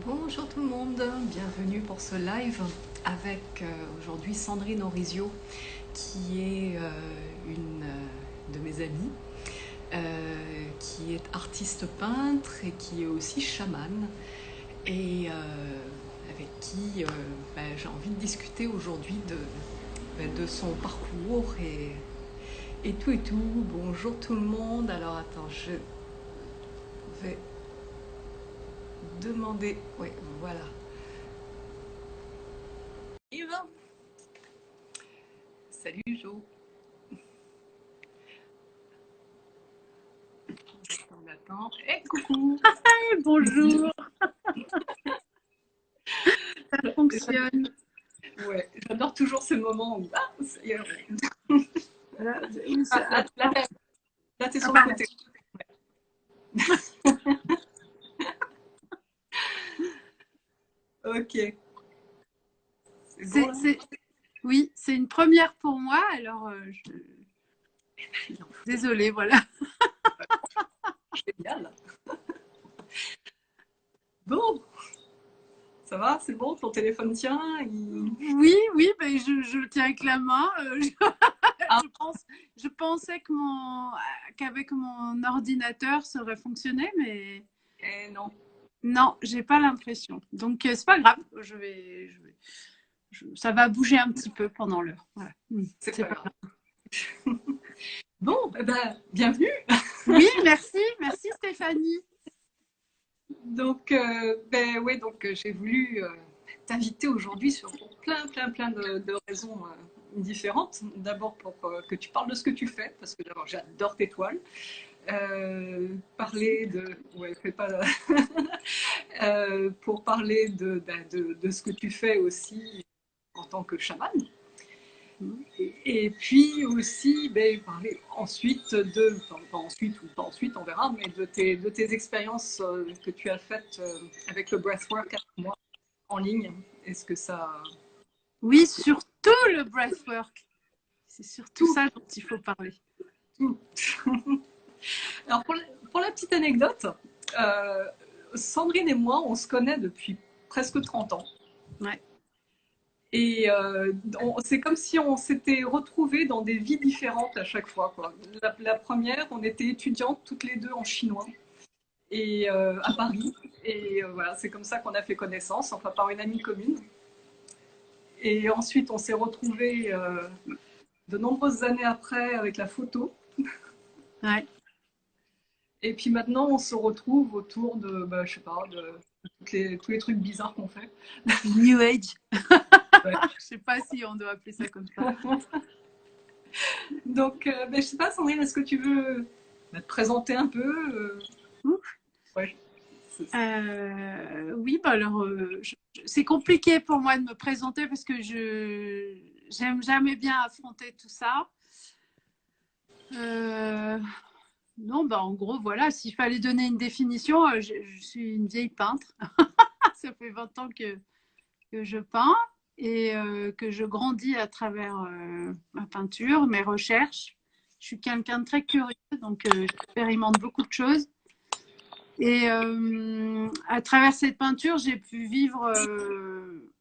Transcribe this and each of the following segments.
Bonjour tout le monde, bienvenue pour ce live avec aujourd'hui Sandrine Orizio qui est une de mes amies, qui est artiste peintre et qui est aussi chamane et avec qui j'ai envie de discuter aujourd'hui de son parcours et tout et tout. Bonjour tout le monde, alors attends, je vais demander, oui voilà. Yves, salut Jo. On attend. Et coucou. Bonjour, ça fonctionne. Ouais, j'adore toujours ces moments où ça y est, Voilà, oui, là, là, t'es ah, sur le pardon. côté. Ok, c'est bon là. Oui, c'est une première pour moi, alors désolée, voilà. Génial. Bon, ça va, c'est bon, ton téléphone tient. Oui, oui, ben je le tiens avec la main. Ah, Je pensais que qu'avec mon ordinateur, ça aurait fonctionné, mais non, non, j'ai pas l'impression. Donc, c'est pas grave, ça va bouger un petit peu pendant l'heure. Voilà. c'est C'est pas pas grave. grave. Bon, bienvenue. Oui, merci Stéphanie. Donc, ouais, donc j'ai voulu t'inviter aujourd'hui pour plein de raisons différentes. D'abord pour que tu parles de ce que tu fais, parce que d'abord j'adore tes toiles. Parler de. Ouais, fais pas. Pour parler de ce que tu fais aussi en tant que chaman. Et puis aussi, parler ensuite enfin, pas ensuite ou pas ensuite, on verra, mais de tes expériences que tu as faites avec le breathwork avec moi en ligne. Est-ce que ça. Oui, surtout le breathwork. C'est surtout Tout, ça dont il faut parler. tout. Alors pour la petite anecdote, euh, Sandrine et moi, on se connaît depuis presque 30 ans. Ouais. Et c'est comme si on s'était retrouvés dans des vies différentes à chaque fois, quoi. La première, on était étudiantes toutes les deux en chinois et à Paris. Et voilà, c'est comme ça qu'on a fait connaissance, enfin par une amie commune. Et ensuite, on s'est retrouvés de nombreuses années après avec la photo. Ouais. Et puis maintenant, on se retrouve autour de, je sais pas, de tous les trucs bizarres qu'on fait. New Age. Ouais. Je sais pas si on doit appeler ça comme ça. Donc, je sais pas, Sandrine, est-ce que tu veux te présenter un peu ouais. Oui, bah alors, c'est compliqué pour moi de me présenter parce que j'aime jamais bien affronter tout ça. Euh, non, bah en gros, voilà, s'il fallait donner une définition, je suis une vieille peintre. Ça fait 20 ans que je peins et que je grandis à travers ma peinture, mes recherches. Je suis quelqu'un de très curieux, donc j'expérimente beaucoup de choses. Et à travers cette peinture, j'ai pu vivre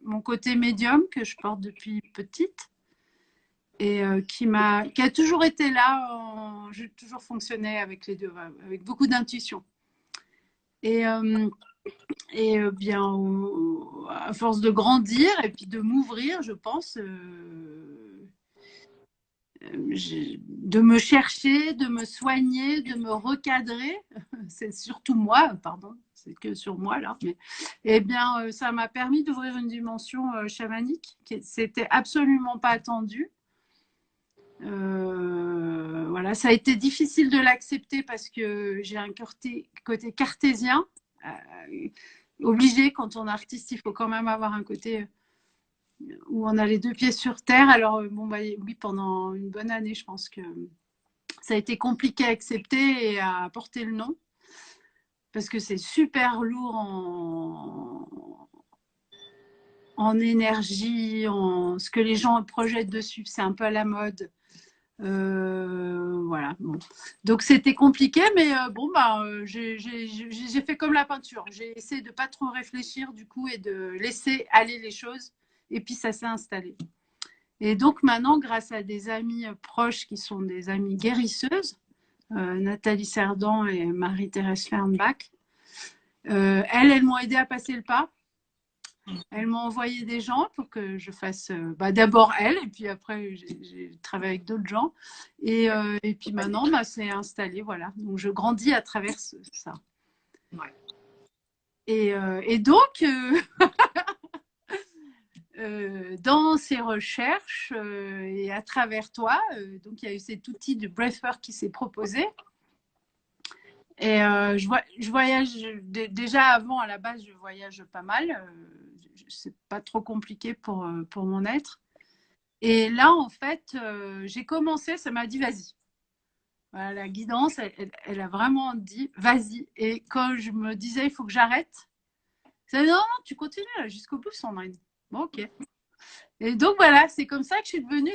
mon côté médium que je porte depuis petite et qui a toujours été là. J'ai toujours fonctionné avec les deux, avec beaucoup d'intuition. Et, bien, à force de grandir et puis de m'ouvrir, je pense, de me chercher, de me soigner, de me recadrer, c'est surtout moi, pardon, c'est que sur moi là, mais eh bien, ça m'a permis d'ouvrir une dimension chamanique qui c'était absolument pas attendu. Voilà, ça a été difficile de l'accepter parce que j'ai un côté cartésien. Obligé, quand on est artiste, il faut quand même avoir un côté où on a les deux pieds sur terre. Alors, bon, bah, oui, pendant une bonne année, je pense que ça a été compliqué à accepter et à porter le nom parce que c'est super lourd en énergie, en ce que les gens projettent dessus. C'est un peu à la mode. Voilà. Bon. Donc c'était compliqué, mais bon, bah, j'ai fait comme la peinture. J'ai essayé de pas trop réfléchir du coup et de laisser aller les choses. Et puis ça s'est installé. Et donc maintenant, grâce à des amis proches qui sont des amies guérisseuses, Nathalie Cerdan et Marie-Thérèse Fernbach, elles m'ont aidé à passer le pas. Elles m'ont envoyé des gens pour que je fasse d'abord elles, et puis après j'ai travaillé avec d'autres gens. Et puis maintenant, bah, c'est installé, voilà. Donc je grandis à travers ça. Ouais. Et donc, dans ces recherches et à travers toi, donc il y a eu cet outil de breathwork qui s'est proposé. Et je voyage déjà avant, à la base, je voyage pas mal. C'est pas trop compliqué pour mon être. Et là, en fait, j'ai commencé, ça m'a dit vas-y. Voilà, la guidance, elle a vraiment dit vas-y. Et quand je me disais il faut que j'arrête, ça dit non, non, tu continues là, jusqu'au bout, Sandrine. Bon, ok. Et donc voilà, c'est comme ça que je suis devenue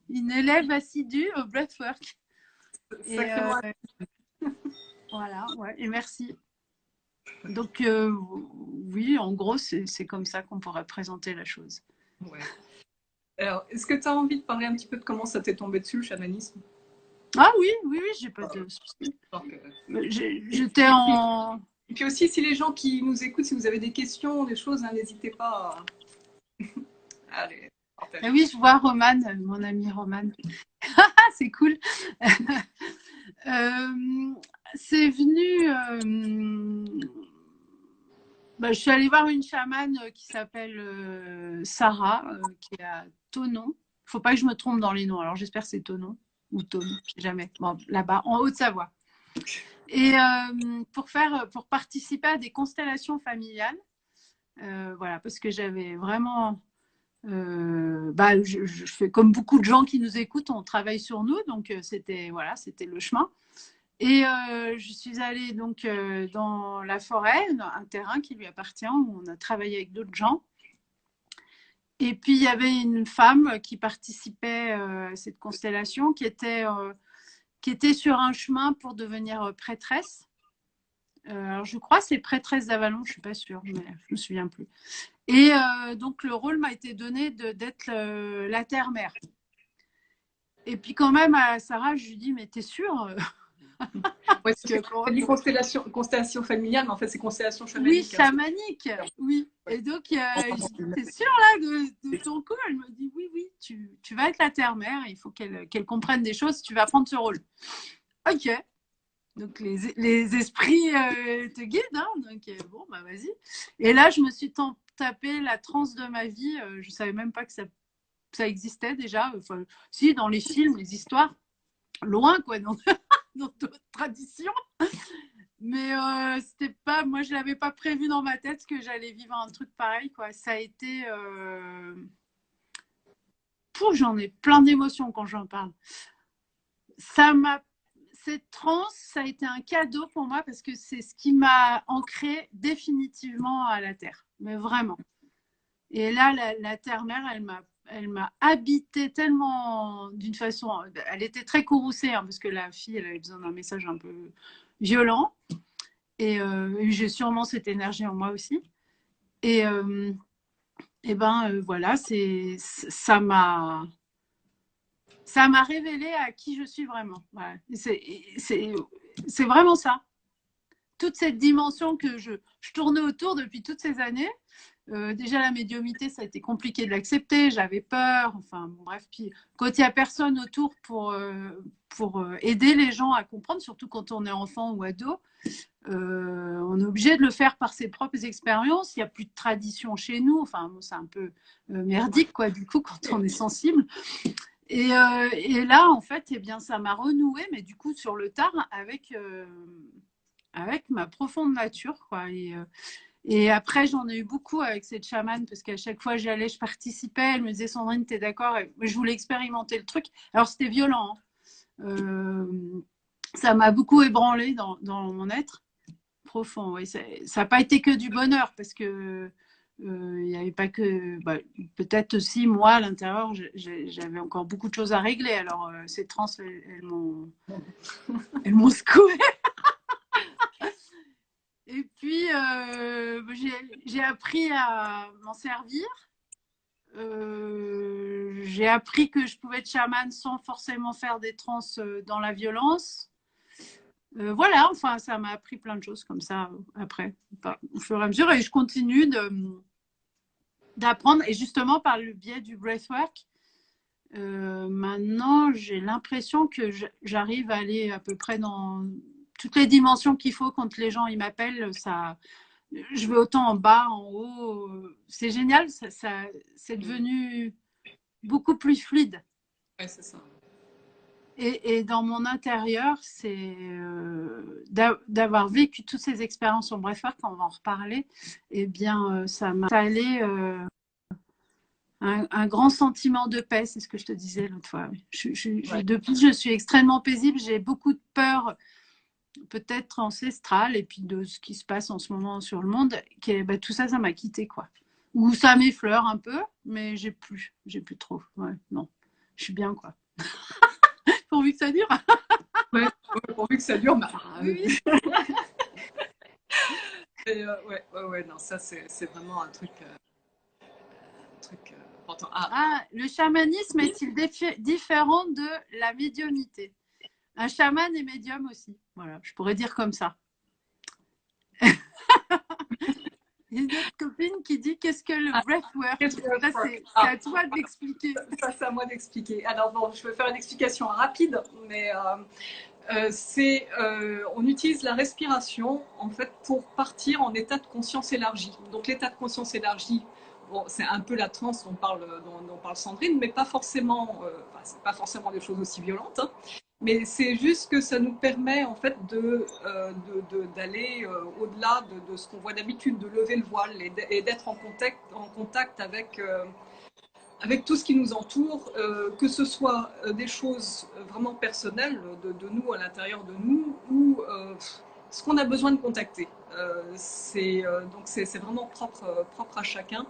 une élève assidue au breathwork. Et voilà, ouais, et merci. Donc oui, en gros, c'est comme ça qu'on pourrait présenter la chose. Ouais. Alors, est-ce que tu as envie de parler un petit peu de comment ça t'est tombé dessus, le chamanisme? Ah oui, oui, oui, j'ai pas de soucis. J'étais en... Et puis aussi, si les gens qui nous écoutent, si vous avez des questions, des choses, hein, n'hésitez pas à les partager. Ah oui, je vois Romane, mon amie Romane. C'est cool. C'est venu... je suis allée voir une chamane qui s'appelle Sarah, qui est à Thonon. Il ne faut pas que je me trompe dans les noms. Alors j'espère que c'est Thonon ou Thonon, je sais jamais. Bon, là-bas, en Haute-Savoie. Et pour participer à des constellations familiales, voilà, parce que j'avais vraiment... je fais comme beaucoup de gens qui nous écoutent, on travaille sur nous, donc c'était voilà, c'était le chemin. Et je suis allée donc dans la forêt, un terrain qui lui appartient, où on a travaillé avec d'autres gens. Et puis il y avait une femme qui participait à cette constellation, qui était sur un chemin pour devenir prêtresse. Alors je crois que c'est prêtresse d'Avalon, je suis pas sûre, mais je me souviens plus. Et donc le rôle m'a été donné d'être la terre-mère. Et puis quand même à Sarah, je lui dis mais t'es sûre? Ouais, c'est une constellation familiale, mais en fait c'est constellation chamanique. Oui, chamanique, oui. Et donc t'es sûre là de ton coup? Elle me dit oui, oui, tu vas être la terre-mère, il faut qu'elle comprenne des choses, tu vas prendre ce rôle. Ok. Donc les esprits te guident, hein, donc bon bah vas-y. Et là je me suis tapé la transe de ma vie, je savais même pas que ça existait déjà, enfin, si dans les films, les histoires, loin quoi, dans d'autres traditions. Mais c'était pas, moi je l'avais pas prévu dans ma tête que j'allais vivre un truc pareil quoi. Ça a été, j'en ai plein d'émotions quand j'en parle. Cette transe, ça a été un cadeau pour moi parce que c'est ce qui m'a ancré définitivement à la terre, mais vraiment. Et là, la terre-mère, elle m'a habité tellement d'une façon. Elle était très courroucée hein, parce que la fille, elle avait besoin d'un message un peu violent. Et j'ai sûrement cette énergie en moi aussi. Et voilà, ça m'a révélé à qui je suis vraiment. Voilà. C'est vraiment ça. Toute cette dimension que je tournais autour depuis toutes ces années. Déjà, la médiumnité, ça a été compliqué de l'accepter. J'avais peur. Enfin, bon, bref. Puis, quand il n'y a personne autour pour aider les gens à comprendre, surtout quand on est enfant ou ado, on est obligé de le faire par ses propres expériences. Il n'y a plus de tradition chez nous. Enfin, bon, c'est un peu merdique, quoi, du coup, quand on est sensible. Et là, en fait, eh bien, ça m'a renoué, mais du coup, sur le tard, avec ma profonde nature, quoi. Et après, j'en ai eu beaucoup avec cette chamane parce qu'à chaque fois, j'y allais, je participais. Elle me disait, Sandrine, t'es d'accord? Et je voulais expérimenter le truc. Alors, c'était violent. Hein. Ça m'a beaucoup ébranlé dans mon être profond. Oui. Ça n'a pas été que du bonheur parce que Il n'y avait pas que, bah, peut-être aussi moi à l'intérieur, j'avais encore beaucoup de choses à régler. Alors ces trans, elles m'ont secoué. Et puis j'ai appris à m'en servir. J'ai appris que je pouvais être chamane sans forcément faire des trans dans la violence. Voilà, enfin, ça m'a appris plein de choses comme ça après, au fur et à mesure. Et je continue d'apprendre. Et justement, par le biais du breathwork, maintenant, j'ai l'impression que j'arrive à aller à peu près dans toutes les dimensions qu'il faut quand les gens ils m'appellent. Ça, je vais autant en bas, en haut. C'est génial, c'est devenu beaucoup plus fluide. Ouais, c'est ça. Et dans mon intérieur, c'est d'avoir vécu toutes ces expériences en breathwork, on va en reparler, eh bien, ça m'a installé un grand sentiment de paix, c'est ce que je te disais l'autre fois. Ouais. Depuis, je suis extrêmement paisible, j'ai beaucoup de peur, peut-être ancestrale, et puis de ce qui se passe en ce moment sur le monde, bah, tout ça, ça m'a quitté, quoi. Ou ça m'effleure un peu, mais j'ai plus trop. Ouais, non, je suis bien, quoi. Pourvu que ça dure. Ouais, pourvu que ça dure, bah, Oui. ouais, non, ça c'est vraiment un truc important. Le chamanisme est-il différent de la médiumnité? Un chaman est médium aussi. Voilà, je pourrais dire comme ça. Il y a une autre copine qui dit qu'est-ce que le breathwork? C'est à toi de l'expliquer. Ça, c'est à moi d'expliquer. Alors bon, je vais faire une explication rapide, mais on utilise la respiration en fait pour partir en état de conscience élargi. Donc l'état de conscience élargi, bon, c'est un peu la transe dont parle Sandrine, mais pas forcément, c'est pas forcément des choses aussi violentes. Hein. Mais c'est juste que ça nous permet en fait d'aller au-delà de ce qu'on voit d'habitude, de lever le voile et d'être en contact avec tout ce qui nous entoure, que ce soit des choses vraiment personnelles de nous à l'intérieur de nous ou ce qu'on a besoin de contacter. Donc c'est vraiment propre à chacun.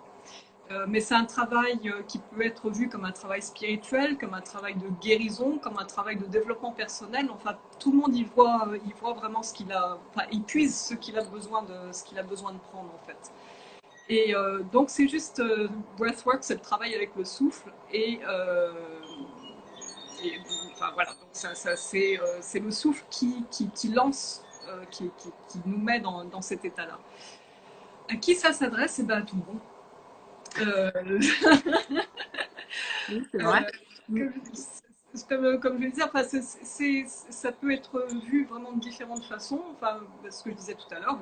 Mais c'est un travail qui peut être vu comme un travail spirituel, comme un travail de guérison, comme un travail de développement personnel. Enfin, tout le monde y voit vraiment ce qu'il a, enfin, il puise ce qu'il a besoin de prendre en fait. Et donc c'est juste breathwork, c'est le travail avec le souffle et enfin voilà, donc c'est le souffle qui lance, qui nous met dans cet état-là. À qui ça s'adresse? Eh ben à tout le monde. Oui, c'est vrai. Comme je le disais, enfin, ça peut être vu vraiment de différentes façons. Enfin, ce que je disais tout à l'heure,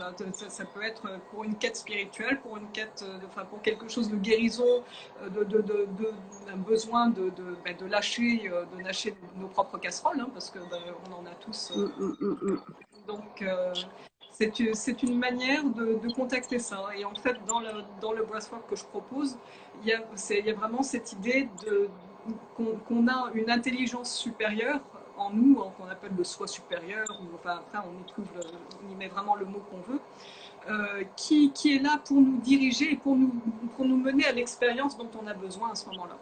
ça peut être pour une quête spirituelle, pour une quête, enfin, pour quelque chose de guérison, d'un besoin de lâcher nos propres casseroles, hein, parce que on en a tous. Donc, c'est une manière de contacter ça. Et en fait, dans le breathwork que je propose, il y a vraiment cette idée qu'on a une intelligence supérieure en nous, hein, qu'on appelle le soi supérieur, ou enfin après on y met vraiment le mot qu'on veut, qui est là pour nous diriger et pour nous mener à l'expérience dont on a besoin à ce moment-là.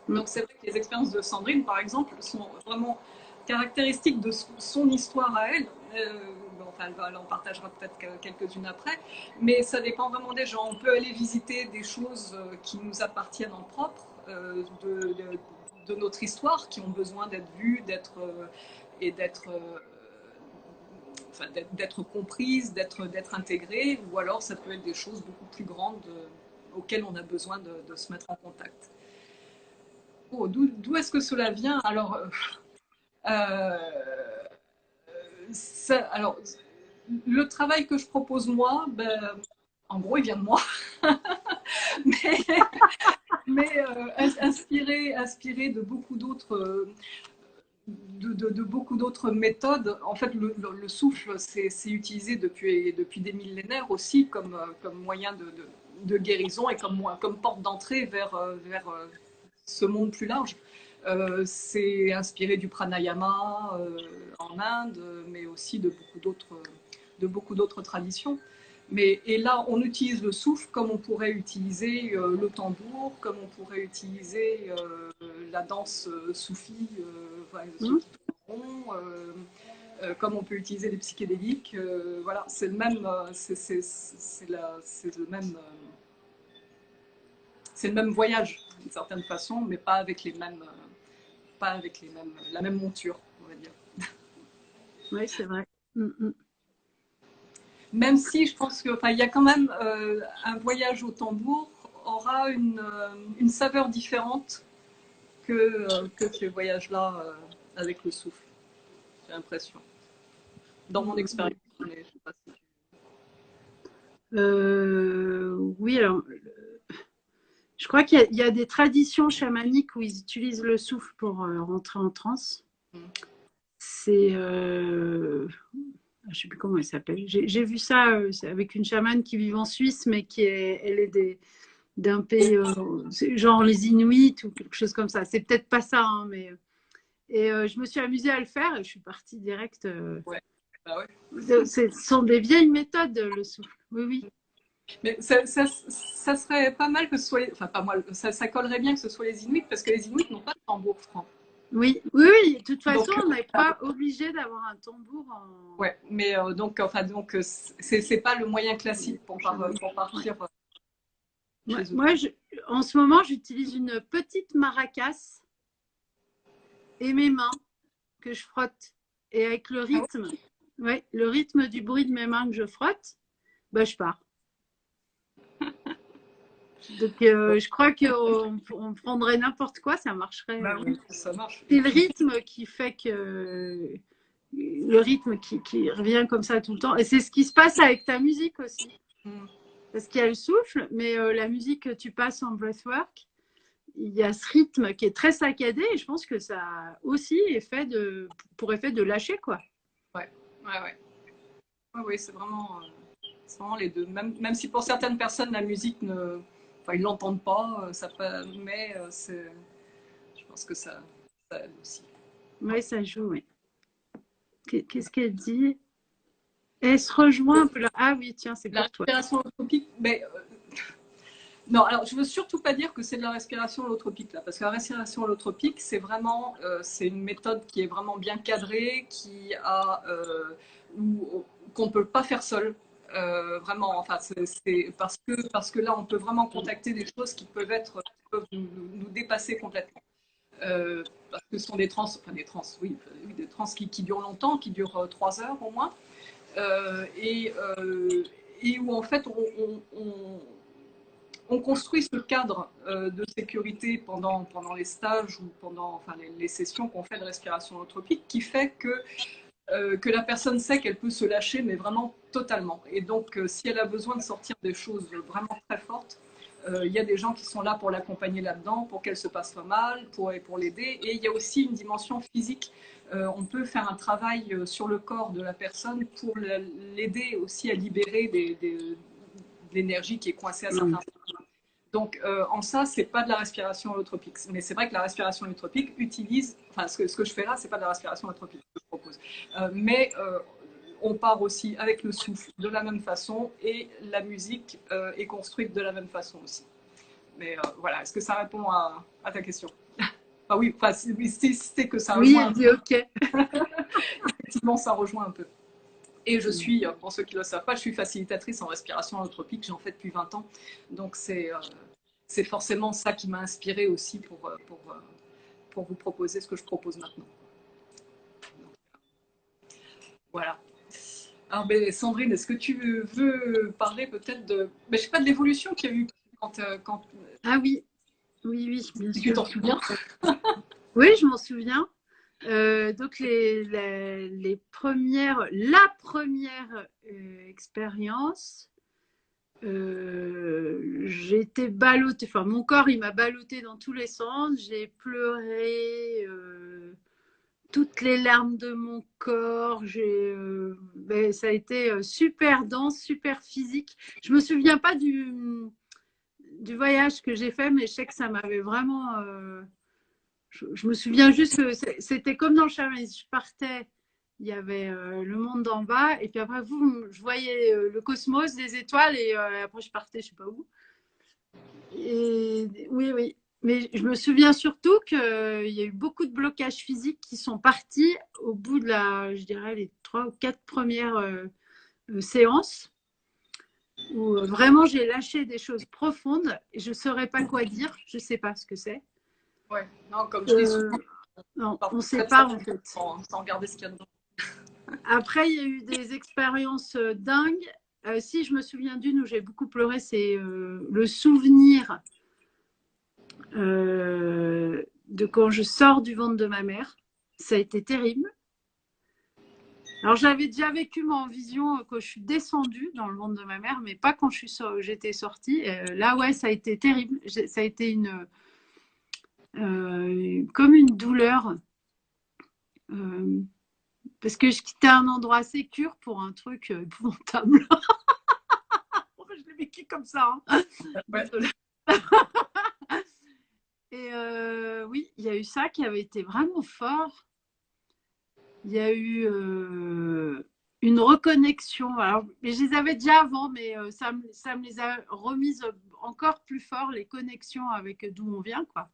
Donc c'est vrai que les expériences de Sandrine, par exemple, sont vraiment caractéristiques de son histoire à elle. Enfin, elle en partagera peut-être quelques-unes après, mais ça dépend vraiment des gens. On peut aller visiter des choses qui nous appartiennent en propre de notre histoire, qui ont besoin d'être vues, et d'être comprises, d'être intégrées, ou alors ça peut être des choses beaucoup plus grandes auxquelles on a besoin de se mettre en contact. Oh, d'où est-ce que cela vient? Alors, alors, le travail que je propose moi, en gros, il vient de moi. mais inspiré de beaucoup d'autres de beaucoup d'autres méthodes. En fait, le souffle, c'est utilisé depuis des millénaires aussi comme moyen de guérison et comme porte d'entrée vers ce monde plus large. C'est inspiré du pranayama en Inde, mais aussi de beaucoup d'autres traditions. Et là, on utilise le souffle comme on pourrait utiliser le tambour, comme on pourrait utiliser la danse soufie, enfin, ceux qui tournent en rond, comme on peut utiliser les psychédéliques. Voilà, c'est le même, c'est le même voyage d'une certaine façon, mais pas avec les mêmes, la même monture, on va dire. Oui, c'est vrai. Même si je pense que, il y a quand même un voyage au tambour aura une saveur différente que ces voyages-là avec le souffle, j'ai l'impression. Dans mon expérience, mais je sais pas si Oui, alors, je crois qu'il y a des traditions chamaniques où ils utilisent le souffle pour rentrer en transe. C'est, je ne sais plus comment elle s'appelle. J'ai vu ça avec une chamane qui vit en Suisse, mais elle est d'un pays, genre les Inuits ou quelque chose comme ça. C'est peut-être pas ça, hein, mais et je me suis amusée à le faire et je suis partie direct. ouais. Bah ouais. Ce sont des vieilles méthodes, le souffle. Oui, oui. Mais ça serait pas mal que ce soit, enfin pas mal, ça collerait bien que ce soit les Inuits parce que les Inuits n'ont pas de tambour franc. Oui, oui, oui. De toute façon, Donc, on n'est pas obligé d'avoir un tambour en. ouais, mais donc c'est pas le moyen classique pour partir chez eux. Moi, en ce moment, j'utilise une petite maracas et mes mains que je frotte. Et avec le Ah ouais. rythme, ouais, le rythme du bruit de mes mains que je frotte, bah, je pars. Donc, je crois qu'on prendrait n'importe quoi, ça marcherait. Bah oui, ça marche. C'est le rythme qui fait que. Le rythme qui revient comme ça tout le temps. Et c'est ce qui se passe avec ta musique aussi. Parce qu'il y a le souffle, mais la musique que tu passes en breathwork, il y a ce rythme qui est très saccadé et je pense que ça a aussi pour effet de lâcher, quoi. Ouais, ouais, c'est vraiment les deux. Même si pour certaines personnes la musique enfin ils l'entendent pas, mais je pense que ça aide aussi. Oui, ça joue, oui. Qu'est-ce qu'elle dit? Elle se rejoint un peu là. Ah oui, tiens, c'est La pour toi. respiration holotropique, mais non, alors je veux surtout pas dire que c'est de la respiration holotropique là, parce que la respiration holotropique, c'est vraiment, c'est une méthode qui est vraiment bien cadrée, qu'on peut pas faire seul. Vraiment, enfin, c'est parce que là, on peut vraiment contacter des choses qui peuvent nous dépasser complètement. Parce que ce sont des trans, oui, des trans qui durent longtemps, qui durent 3 heures au moins, euh, et, euh, et où en fait on construit ce cadre de sécurité pendant les stages ou pendant les sessions qu'on fait de respiration holotropique qui fait que la personne sait qu'elle peut se lâcher, mais vraiment totalement. Et donc, si elle a besoin de sortir des choses vraiment très fortes, il y a des gens qui sont là pour l'accompagner là-dedans, pour qu'elle se passe pas mal, pour l'aider. Et il y a aussi une dimension physique. On peut faire un travail sur le corps de la personne pour l'aider aussi à libérer de l'énergie qui est coincée à certains endroits. Donc, en ça, c'est pas de la respiration holotropique. Mais c'est vrai que la respiration holotropique utilise, enfin, ce que je fais là, c'est pas de la respiration holotropique que je propose. Mais on part aussi avec le souffle de la même façon et la musique est construite de la même façon aussi. Mais voilà, est-ce que ça répond à ta question? Ah oui, enfin, si c'est que ça rejoint. Oui, ok. Effectivement, ça rejoint un peu. Et je suis, pour ceux qui ne le savent pas, je suis facilitatrice en respiration holotropique, j'en fais depuis 20 ans. Donc c'est forcément ça qui m'a inspirée aussi pour vous proposer ce que je propose maintenant. Donc, voilà. Alors, Sandrine, est-ce que tu veux parler peut-être je sais pas, de l'évolution qu'il y a eu quand Ah oui, oui, oui, bien tu sûr. t'en souviens? Oui, je m'en souviens. Donc la première expérience, j'ai été ballottée, enfin mon corps il m'a ballottée dans tous les sens, j'ai pleuré toutes les larmes de mon corps, ça a été super dense, super physique. Je me souviens pas du voyage que j'ai fait, mais je sais que ça m'avait vraiment je me souviens juste que c'était comme dans le chamanisme. Je partais il y avait le monde d'en bas, et puis après, je voyais le cosmos, les étoiles, et après, je partais, je sais pas où. Et oui, oui. Mais je me souviens surtout qu'il y a eu beaucoup de blocages physiques qui sont partis au bout de je dirais, les 3 ou 4 premières séances où vraiment j'ai lâché des choses profondes. Je ne saurais pas quoi dire, je ne sais pas ce que c'est. Ouais, non, comme je dis souvent, non, on ne sait très pas en fait. Sans regarder ce qu'il y a dedans. Après, il y a eu des expériences dingues. Si je me souviens d'une où j'ai beaucoup pleuré, c'est le souvenir de quand je sors du ventre de ma mère. Ça a été terrible. Alors, j'avais déjà vécu moi en vision quand je suis descendue dans le ventre de ma mère, mais pas quand j'étais sortie. Là, ouais, ça a été terrible. Ça a été comme une douleur. Parce que je quittais un endroit sécure pour un truc épouvantable. Je l'ai vécu comme ça. Hein. Ouais. Et oui, il y a eu ça qui avait été vraiment fort. Il y a eu une reconnexion. Alors, mais je les avais déjà avant, mais ça me les a remises encore plus fort, les connexions avec d'où on vient, quoi.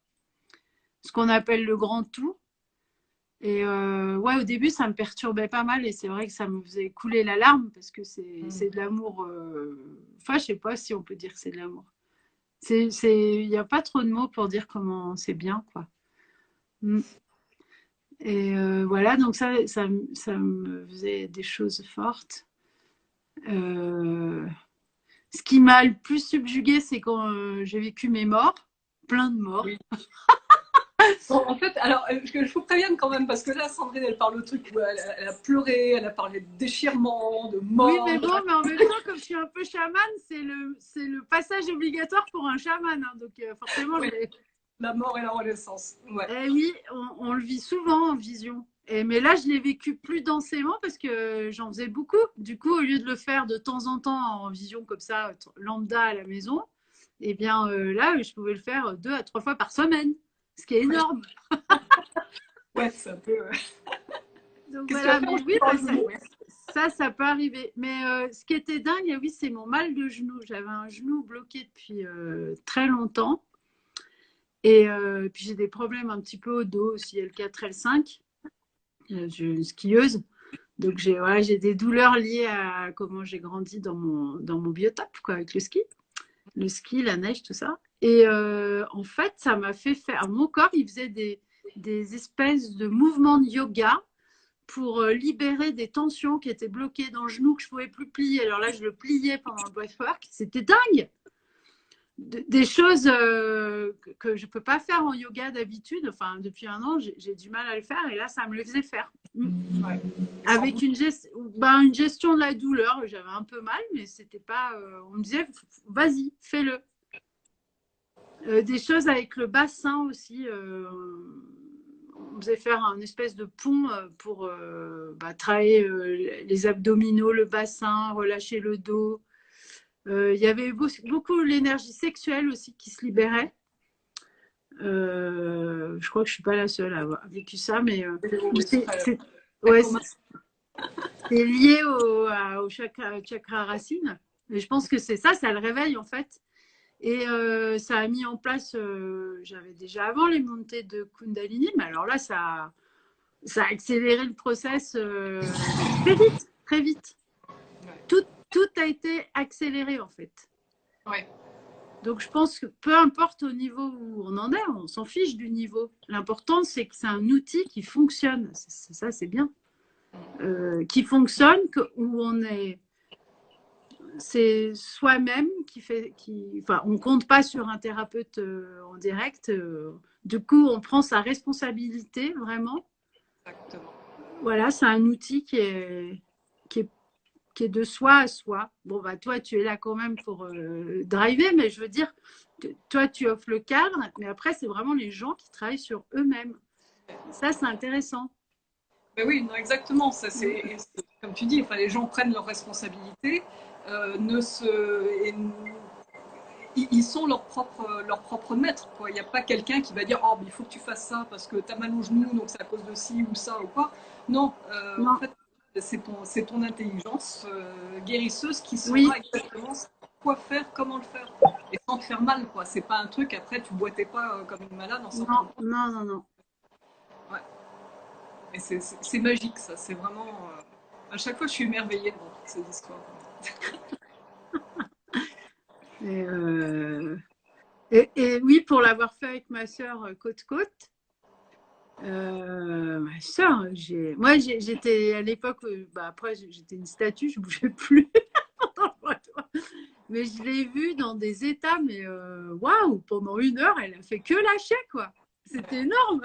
Ce qu'on appelle le grand tout. Et ouais, au début, ça me perturbait pas mal et c'est vrai que ça me faisait couler la larme parce que c'est de l'amour. Enfin, je sais pas si on peut dire que c'est de l'amour. Il n'y a pas trop de mots pour dire comment c'est bien, quoi. Et voilà, donc ça me faisait des choses fortes. Ce qui m'a le plus subjugué, c'est quand j'ai vécu mes morts, plein de morts. Oui. Bon, en fait, alors, je vous prévienne quand même, parce que là, Sandrine, elle parle de trucs où elle a pleuré, elle a parlé de déchirement, de mort. Oui, mais bon, mais en même temps, comme je suis un peu chamane, c'est le passage obligatoire pour un chaman. Hein, donc, forcément, oui. La mort et la renaissance. Ouais. Eh oui, on le vit souvent en vision. Mais là, je l'ai vécu plus densément parce que j'en faisais beaucoup. Du coup, au lieu de le faire de temps en temps en vision comme ça, lambda à la maison, eh bien là, je pouvais le faire 2 à 3 fois par semaine, ce qui est énorme. Ouais, c'est un peu. Donc voilà, mais oui, ça peut arriver. Mais ce qui était dingue, oui, c'est mon mal de genou. J'avais un genou bloqué depuis très longtemps. Et puis j'ai des problèmes un petit peu au dos aussi, L4, L5. Je suis une skieuse. Donc j'ai des douleurs liées à comment j'ai grandi dans mon biotope, quoi, avec le ski. Le ski, la neige, tout ça. Et en fait, ça m'a fait faire. Mon corps, il faisait des espèces de mouvements de yoga pour libérer des tensions qui étaient bloquées dans le genou que je ne pouvais plus plier. Alors là, je le pliais pendant le breathwork. C'était dingue. Des choses que je ne peux pas faire en yoga d'habitude. Enfin, depuis un an, j'ai du mal à le faire et là, ça me le faisait faire. Ouais. Avec une gestion de la douleur. J'avais un peu mal, mais c'était pas. On me disait, vas-y, fais-le. Des choses avec le bassin aussi. On faisait faire un espèce de pont pour travailler les abdominaux, le bassin, relâcher le dos. Il y avait beaucoup l'énergie sexuelle aussi qui se libérait. Je crois que je ne suis pas la seule à avoir vécu ça, mais c'est lié au chakra racine. Et je pense que c'est ça, ça le réveille en fait. Et ça a mis en place, j'avais déjà avant les montées de Kundalini, mais alors là, ça a accéléré le process très vite, très vite. Ouais. Tout a été accéléré en fait. Ouais. Donc je pense que peu importe au niveau où on en est, on s'en fiche du niveau. L'important, c'est que c'est un outil qui fonctionne. Ça, c'est bien. Qui fonctionne, où on est... C'est soi-même enfin, on compte pas sur un thérapeute en direct. Du coup, on prend sa responsabilité vraiment. Exactement. Voilà, c'est un outil qui est de soi à soi. Bon, bah, toi, tu es là quand même pour driver, mais je veux dire, toi, tu offres le cadre, mais après, c'est vraiment les gens qui travaillent sur eux-mêmes. Ça, c'est intéressant. Mais oui, non, exactement. Ça, comme tu dis, enfin, les gens prennent leurs responsabilités, ils sont leurs propres maîtres. Quoi. Il n'y a pas quelqu'un qui va dire oh, mais il faut que tu fasses ça parce que tu as mal au genou, donc c'est à cause de ci ou ça ou quoi. Non, en Non. fait, c'est ton intelligence guérisseuse qui Oui. saura exactement quoi faire, comment le faire. Et sans te faire mal, quoi. C'est pas un truc, après, tu boitais pas comme une malade en sortant Non, de là. non, non, non. Ouais. Et c'est magique, ça. C'est vraiment. À chaque fois, je suis émerveillée devant toutes ces histoires. Et, et oui, pour l'avoir fait avec ma sœur côte-côte. Ma sœur, j'étais à l'époque, bah après j'étais une statue, je bougeais plus. Mais je l'ai vue dans des états, mais waouh, pendant 1 heure, elle a fait que lâcher, quoi. C'était énorme.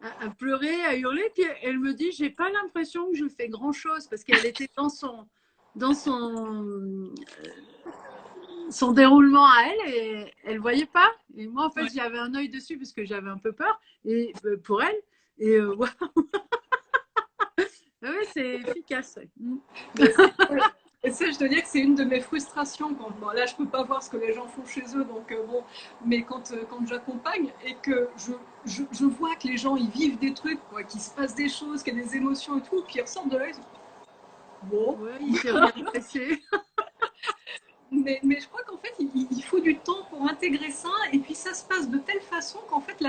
À pleurer, à hurler, puis elle me dit, j'ai pas l'impression que je fais grand chose parce qu'elle était dans son déroulement à elle et elle voyait pas. Et moi, en fait, Ouais. j'avais un œil dessus parce que j'avais un peu peur et pour elle. Et ouais, ouais, c'est efficace. Ouais. Et ça, je dois dire que c'est une de mes frustrations. Quand, bon, là, je peux pas voir ce que les gens font chez eux, donc bon, mais quand j'accompagne et que je vois que les gens ils vivent des trucs, quoi, qu'il se passe des choses, qu'il y a des émotions et tout, puis ils ressortent de là, ils disent, bon. Ouais, il s'est rien passé. Mais je crois qu'en fait, il faut du temps pour intégrer ça, et puis ça se passe de telle façon qu'en fait,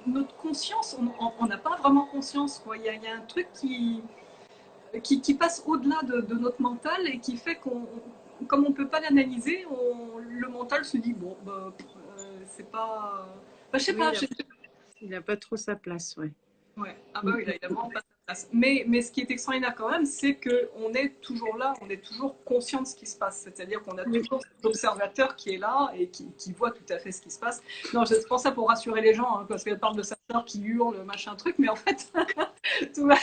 notre conscience, on n'a pas vraiment conscience, quoi. Il y a un truc qui passe au-delà de notre mental et qui fait qu'on, comme on ne peut pas l'analyser, le mental se dit bon, bah, c'est pas. Bah, je sais Oui, pas. il a pas trop sa place, ouais. Ouais. Ah bah oui, là, il a vraiment pas sa place. Mais ce qui est extraordinaire quand même, c'est qu'on est toujours là, on est toujours conscient de ce qui se passe. C'est-à-dire qu'on a Oui. toujours cet observateur qui est là et qui voit tout à fait ce qui se passe. Non, c'est pour ça pour rassurer les gens, hein, parce qu'elle parle de sa sœur qui hurle, machin truc, mais en fait, tout va,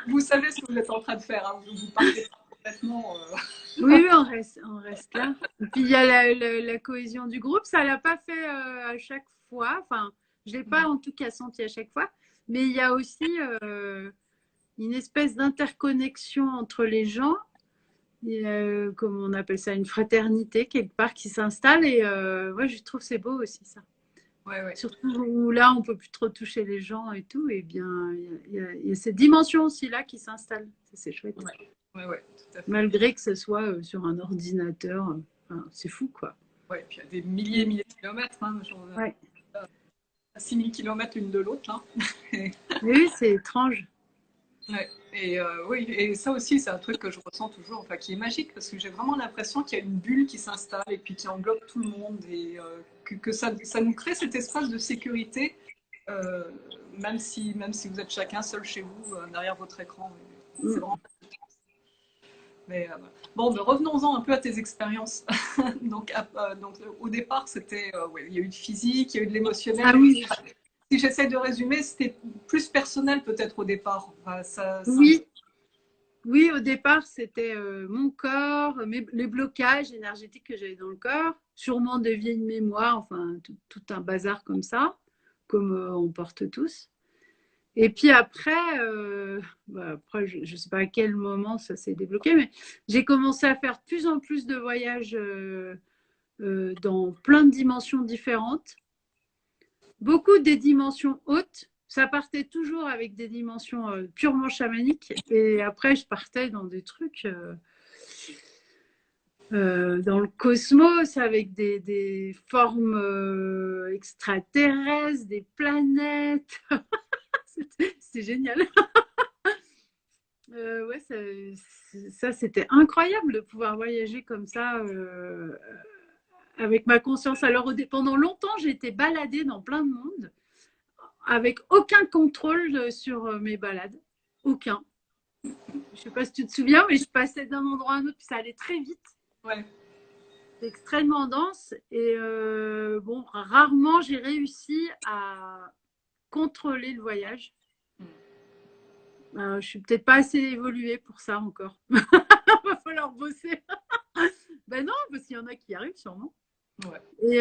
vous savez ce que vous êtes en train de faire. Hein. Vous partez complètement. Oui, oui, on reste là. Et puis il y a la cohésion du groupe. Ça l'a pas fait à chaque fois. Enfin, je l'ai pas en tout cas senti à chaque fois. Mais il y a aussi une espèce d'interconnexion entre les gens. Et, comme on appelle ça, une fraternité quelque part qui s'installe. Et moi, je trouve que c'est beau aussi ça. Ouais, ouais. Surtout où là, on peut plus trop toucher les gens et tout. Et bien, il y a cette dimension aussi là qui s'installe. C'est chouette. Ouais, ouais, ouais, tout à fait. Malgré que ce soit sur un ordinateur. Enfin, c'est fou, quoi. Ouais, puis il y a des milliers et milliers de kilomètres, hein, genre, Ouais. à 6000 kilomètres l'une de l'autre. Là. Oui, c'est étrange. Ouais. Et oui, et ça aussi, c'est un truc que je ressens toujours, enfin, qui est magique, parce que j'ai vraiment l'impression qu'il y a une bulle qui s'installe et puis qui englobe tout le monde, et que ça nous crée cet espace de sécurité, euh, même si vous êtes chacun seul chez vous, derrière votre écran. C'est vraiment. Mais, voilà. Bon, mais revenons-en un peu à tes expériences. Donc, au départ, c'était, ouais, il y a eu de physique, il y a eu de l'émotionnel. Ah oui, Si j'essaie de résumer, c'était plus personnel peut-être au départ. Enfin, oui, oui, au départ, c'était mon corps, les blocages énergétiques que j'avais dans le corps, sûrement des vieilles mémoires, enfin, tout un bazar comme ça, comme on porte tous. Et puis après, après je ne sais pas à quel moment ça s'est débloqué, mais j'ai commencé à faire de plus en plus de voyages dans plein de dimensions différentes. Beaucoup des dimensions hautes. Ça partait toujours avec des dimensions purement chamaniques. Et après, je partais dans des trucs dans le cosmos avec des formes extraterrestres, des planètes. C'était génial. Ouais, ça c'était incroyable de pouvoir voyager comme ça avec ma conscience. Alors, pendant longtemps, j'ai été baladée dans plein de mondes avec aucun contrôle sur mes balades. Aucun. Je sais pas si tu te souviens, mais je passais d'un endroit à un autre, puis ça allait très vite. ouais. C'est extrêmement dense. Et bon, rarement j'ai réussi à contrôler le voyage. Je suis peut-être pas assez évoluée pour ça encore. Va falloir bosser. Ben non, parce qu'il y en a qui y arrivent sûrement. Ouais. Et,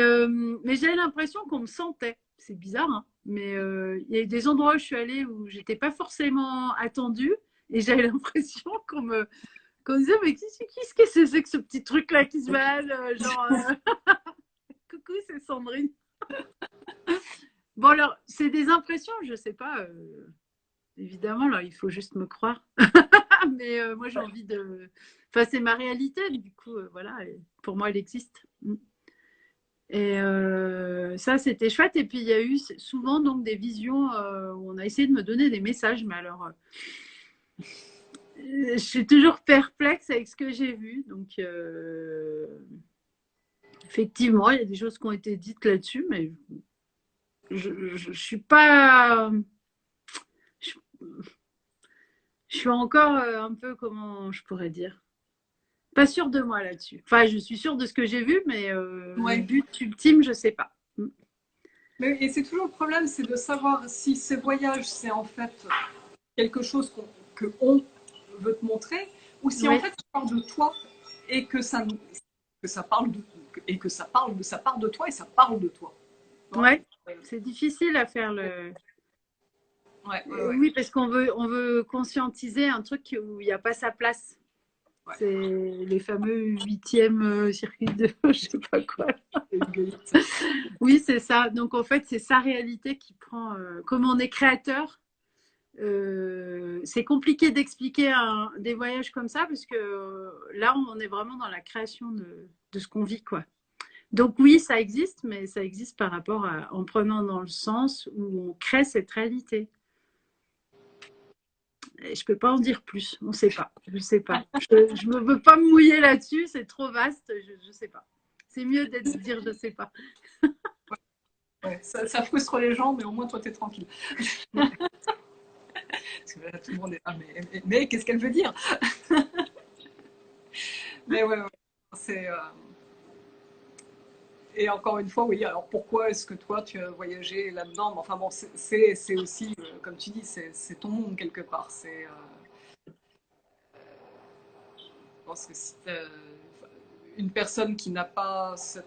mais j'avais l'impression qu'on me sentait. C'est bizarre, hein, mais il y a eu des endroits où je suis allée où j'étais pas forcément attendue et j'avais l'impression qu'on disait mais qu'est-ce que c'est que ce petit truc là qui se balade genre coucou, c'est Sandrine. Bon, alors, c'est des impressions, je sais pas. Évidemment, là, il faut juste me croire. Mais moi, j'ai envie de. Enfin, c'est ma réalité, du coup, voilà. Pour moi, elle existe. Et ça, c'était chouette. Et puis, il y a eu souvent donc des visions où on a essayé de me donner des messages. Mais alors, je suis toujours perplexe avec ce que j'ai vu. Donc, effectivement, il y a des choses qui ont été dites là-dessus, mais je suis pas. Je, je suis encore un peu, comment je pourrais dire, pas sûre de moi là-dessus. Enfin, je suis sûre de ce que j'ai vu, mais le Ouais. but ultime, je sais pas. Et c'est toujours le problème, c'est de savoir si ces voyages, c'est en fait quelque chose que on veut te montrer, ou si en Oui, fait ça parle de toi et que ça parle de, et que ça part de toi et ça parle de toi. ouais. C'est difficile à faire le. Ouais, ouais, ouais. Oui, parce qu'on veut conscientiser un truc où il n'y a pas sa place. Ouais. C'est les fameux huitièmes circuits de je sais pas quoi. Oui, c'est ça. Donc en fait, c'est sa réalité qui prend. Comme on est créateur, c'est compliqué d'expliquer des voyages comme ça parce que là, on est vraiment dans la création de ce qu'on vit, quoi. Donc oui, ça existe, mais ça existe par rapport à en prenant dans le sens où on crée cette réalité. Et je peux pas en dire plus. On ne sait pas. Je sais pas. Je me veux pas me mouiller là-dessus. C'est trop vaste. Je sais pas. C'est mieux d'être dire je sais pas. Ouais, ça frustre les gens, mais au moins toi, t'es tranquille. Parce que là, tout le monde est. Ah, mais qu'est-ce qu'elle veut dire? Mais ouais, ouais. C'est. Et encore une fois, oui, alors pourquoi est-ce que toi tu as voyagé là-dedans? Mais enfin bon, c'est aussi, comme tu dis, c'est ton monde quelque part. Je pense que si une personne qui n'a pas ce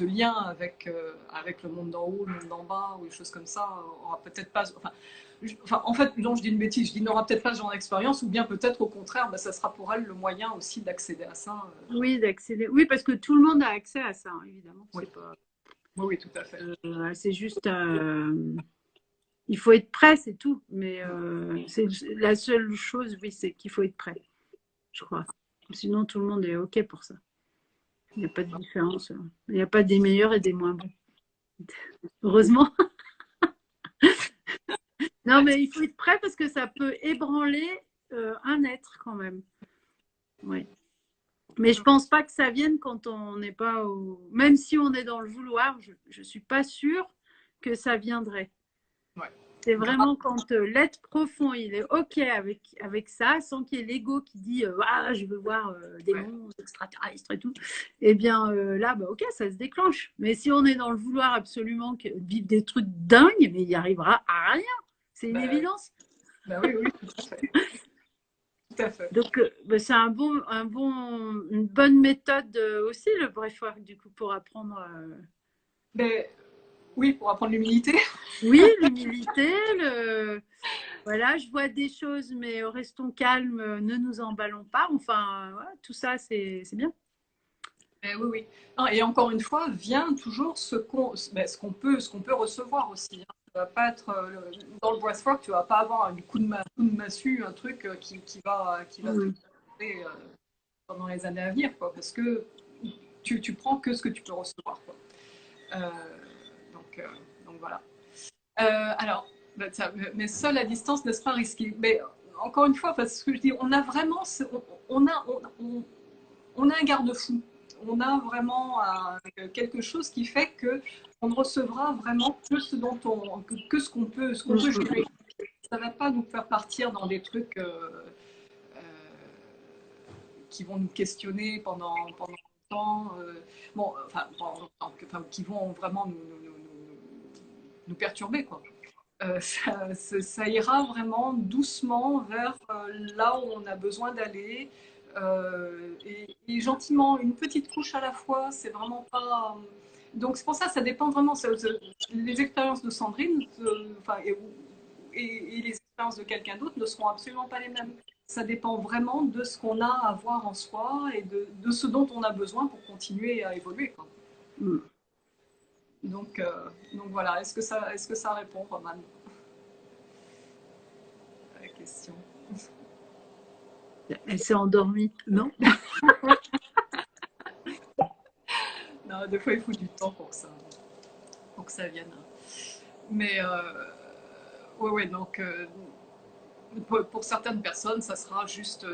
lien avec le monde d'en haut, le monde d'en bas, ou des choses comme ça, aura peut-être pas. Enfin, en fait, non, je dis une bêtise, je dis n'aura peut-être pas ce genre d'expérience, ou bien peut-être au contraire, bah, ça sera pour elle le moyen aussi d'accéder à ça. Oui, d'accéder. Oui, parce que tout le monde a accès à ça, hein, évidemment. Oui. C'est pas. Oui, oui, tout à fait. C'est juste. Il faut être prêt, c'est tout. Mais c'est la seule chose, oui, c'est qu'il faut être prêt, je crois. Sinon, tout le monde est OK pour ça. Il n'y a pas de différence. Il n'y a pas des meilleurs et des moins bons. Heureusement. Non, mais il faut être prêt parce que ça peut ébranler un être quand même. Oui. Mais je pense pas que ça vienne quand on n'est pas au. Même si on est dans le vouloir, je suis pas sûre que ça viendrait. Ouais. C'est vraiment quand l'être profond, il est OK avec ça, sans qu'il y ait l'ego qui dit ah, je veux voir des Ouais. monstres extraterrestres et tout. Eh bien là, bah, OK, ça se déclenche. Mais si on est dans le vouloir absolument vivre des trucs dingues, mais il n'y arrivera à rien. C'est une Bah, évidence. bah oui, oui, tout à fait. Tout à fait. Donc, bah, c'est une bonne méthode aussi, le breathwork, du coup, pour apprendre. Mais oui, pour apprendre l'humilité. Oui, l'humilité, voilà, je vois des choses, mais restons calmes, ne nous emballons pas. Enfin, voilà, tout ça, c'est bien. Mais oui, oui. Non, et encore une fois, vient toujours ce qu'on peut recevoir aussi. Hein. Tu vas pas être dans le breathwork, tu vas pas avoir un coup de massue, un truc qui va te Mm. garder, pendant les années à venir, quoi, parce que tu prends que ce que tu peux recevoir, quoi. Euh, donc, euh, donc voilà. Alors, bah, mais seul à distance, n'est-ce pas risqué? Mais encore une fois, parce que je dis, on a vraiment, on a un garde-fou. On a vraiment quelque chose qui fait que on ne recevra vraiment que ce dont que ce qu'on peut gérer. Ça ne va pas nous faire partir dans des trucs euh, qui vont nous questionner pendant longtemps. Bon, enfin, qui vont vraiment nous perturber, quoi. Ça ira vraiment doucement vers là où on a besoin d'aller. Et gentiment, une petite couche à la fois, c'est vraiment pas. Donc c'est pour ça, ça dépend vraiment. Les expériences de Sandrine, et les expériences de quelqu'un d'autre ne seront absolument pas les mêmes. Ça dépend vraiment de ce qu'on a à voir en soi et de ce dont on a besoin pour continuer à évoluer, quoi. Mm. Donc, donc voilà, est-ce que ça répond, Roman, à la question? Elle s'est endormie, non? Non, des fois, il faut du temps pour que ça vienne. Mais ouais, ouais, donc pour certaines personnes, ça sera juste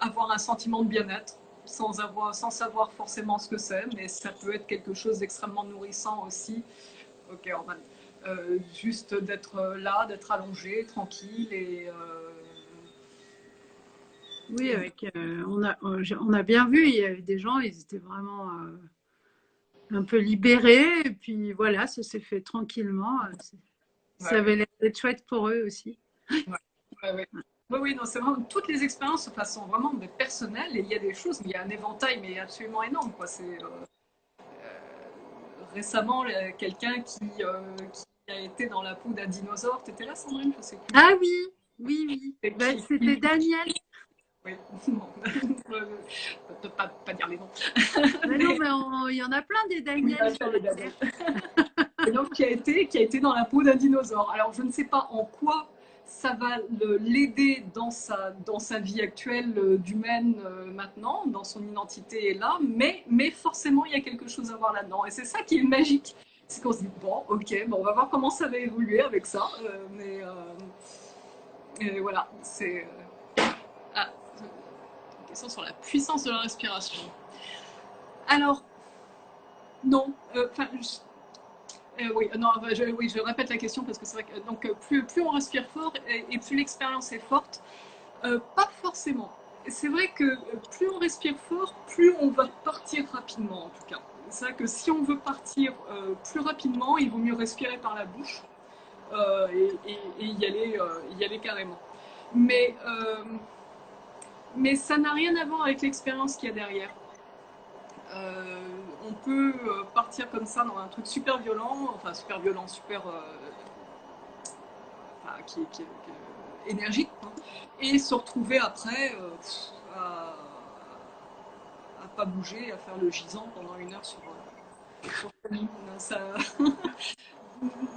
avoir un sentiment de bien-être sans savoir forcément ce que c'est, mais ça peut être quelque chose d'extrêmement nourrissant aussi. Ok, Orban. Juste d'être là, d'être allongé, tranquille Oui, et avec, on a bien vu, il y avait des gens, ils étaient vraiment un peu libérés, et puis voilà, ça s'est fait tranquillement. Ça ouais, avait l'air d'être chouette pour eux aussi. ouais, ouais, ouais. Oui, oui, non, c'est vraiment toutes les expériences sont vraiment des personnelles et il y a des choses, il y a un éventail mais absolument énorme, quoi. C'est récemment quelqu'un qui a été dans la peau d'un dinosaure. T'étais là, Sandrine? Je sais plus. Ah oui, oui, oui. Et Ben, c'était Daniel. oui, bon, pas dire les noms. Ben non, Mais mais il y en a plein des oui, Daniel là, sur ça, la les Daniel. Terre. Et donc qui a été dans la peau d'un dinosaure. Alors je ne sais pas en quoi ça va l'aider dans sa vie actuelle d'humaine maintenant, dans son identité là, mais forcément il y a quelque chose à voir là-dedans. Et c'est ça qui est magique. C'est qu'on se dit, bon, ok, bon, on va voir comment ça va évoluer avec ça. Et voilà, c'est. Ah, une question sur la puissance de la respiration. Alors, non, oui, non, oui, je répète la question parce que c'est vrai que donc, plus on respire fort et plus l'expérience est forte. Pas forcément. C'est vrai que plus on respire fort, plus on va partir rapidement en tout cas. C'est vrai que si on veut partir plus rapidement, il vaut mieux respirer par la bouche et y aller carrément. Mais, euh, mais ça n'a rien à voir avec l'expérience qu'il y a derrière. On peut partir comme ça dans un truc super violent, enfin super violent, enfin, qui est énergique, hein, et se retrouver après à pas bouger, à faire le gisant pendant une heure sur le lit. Ça...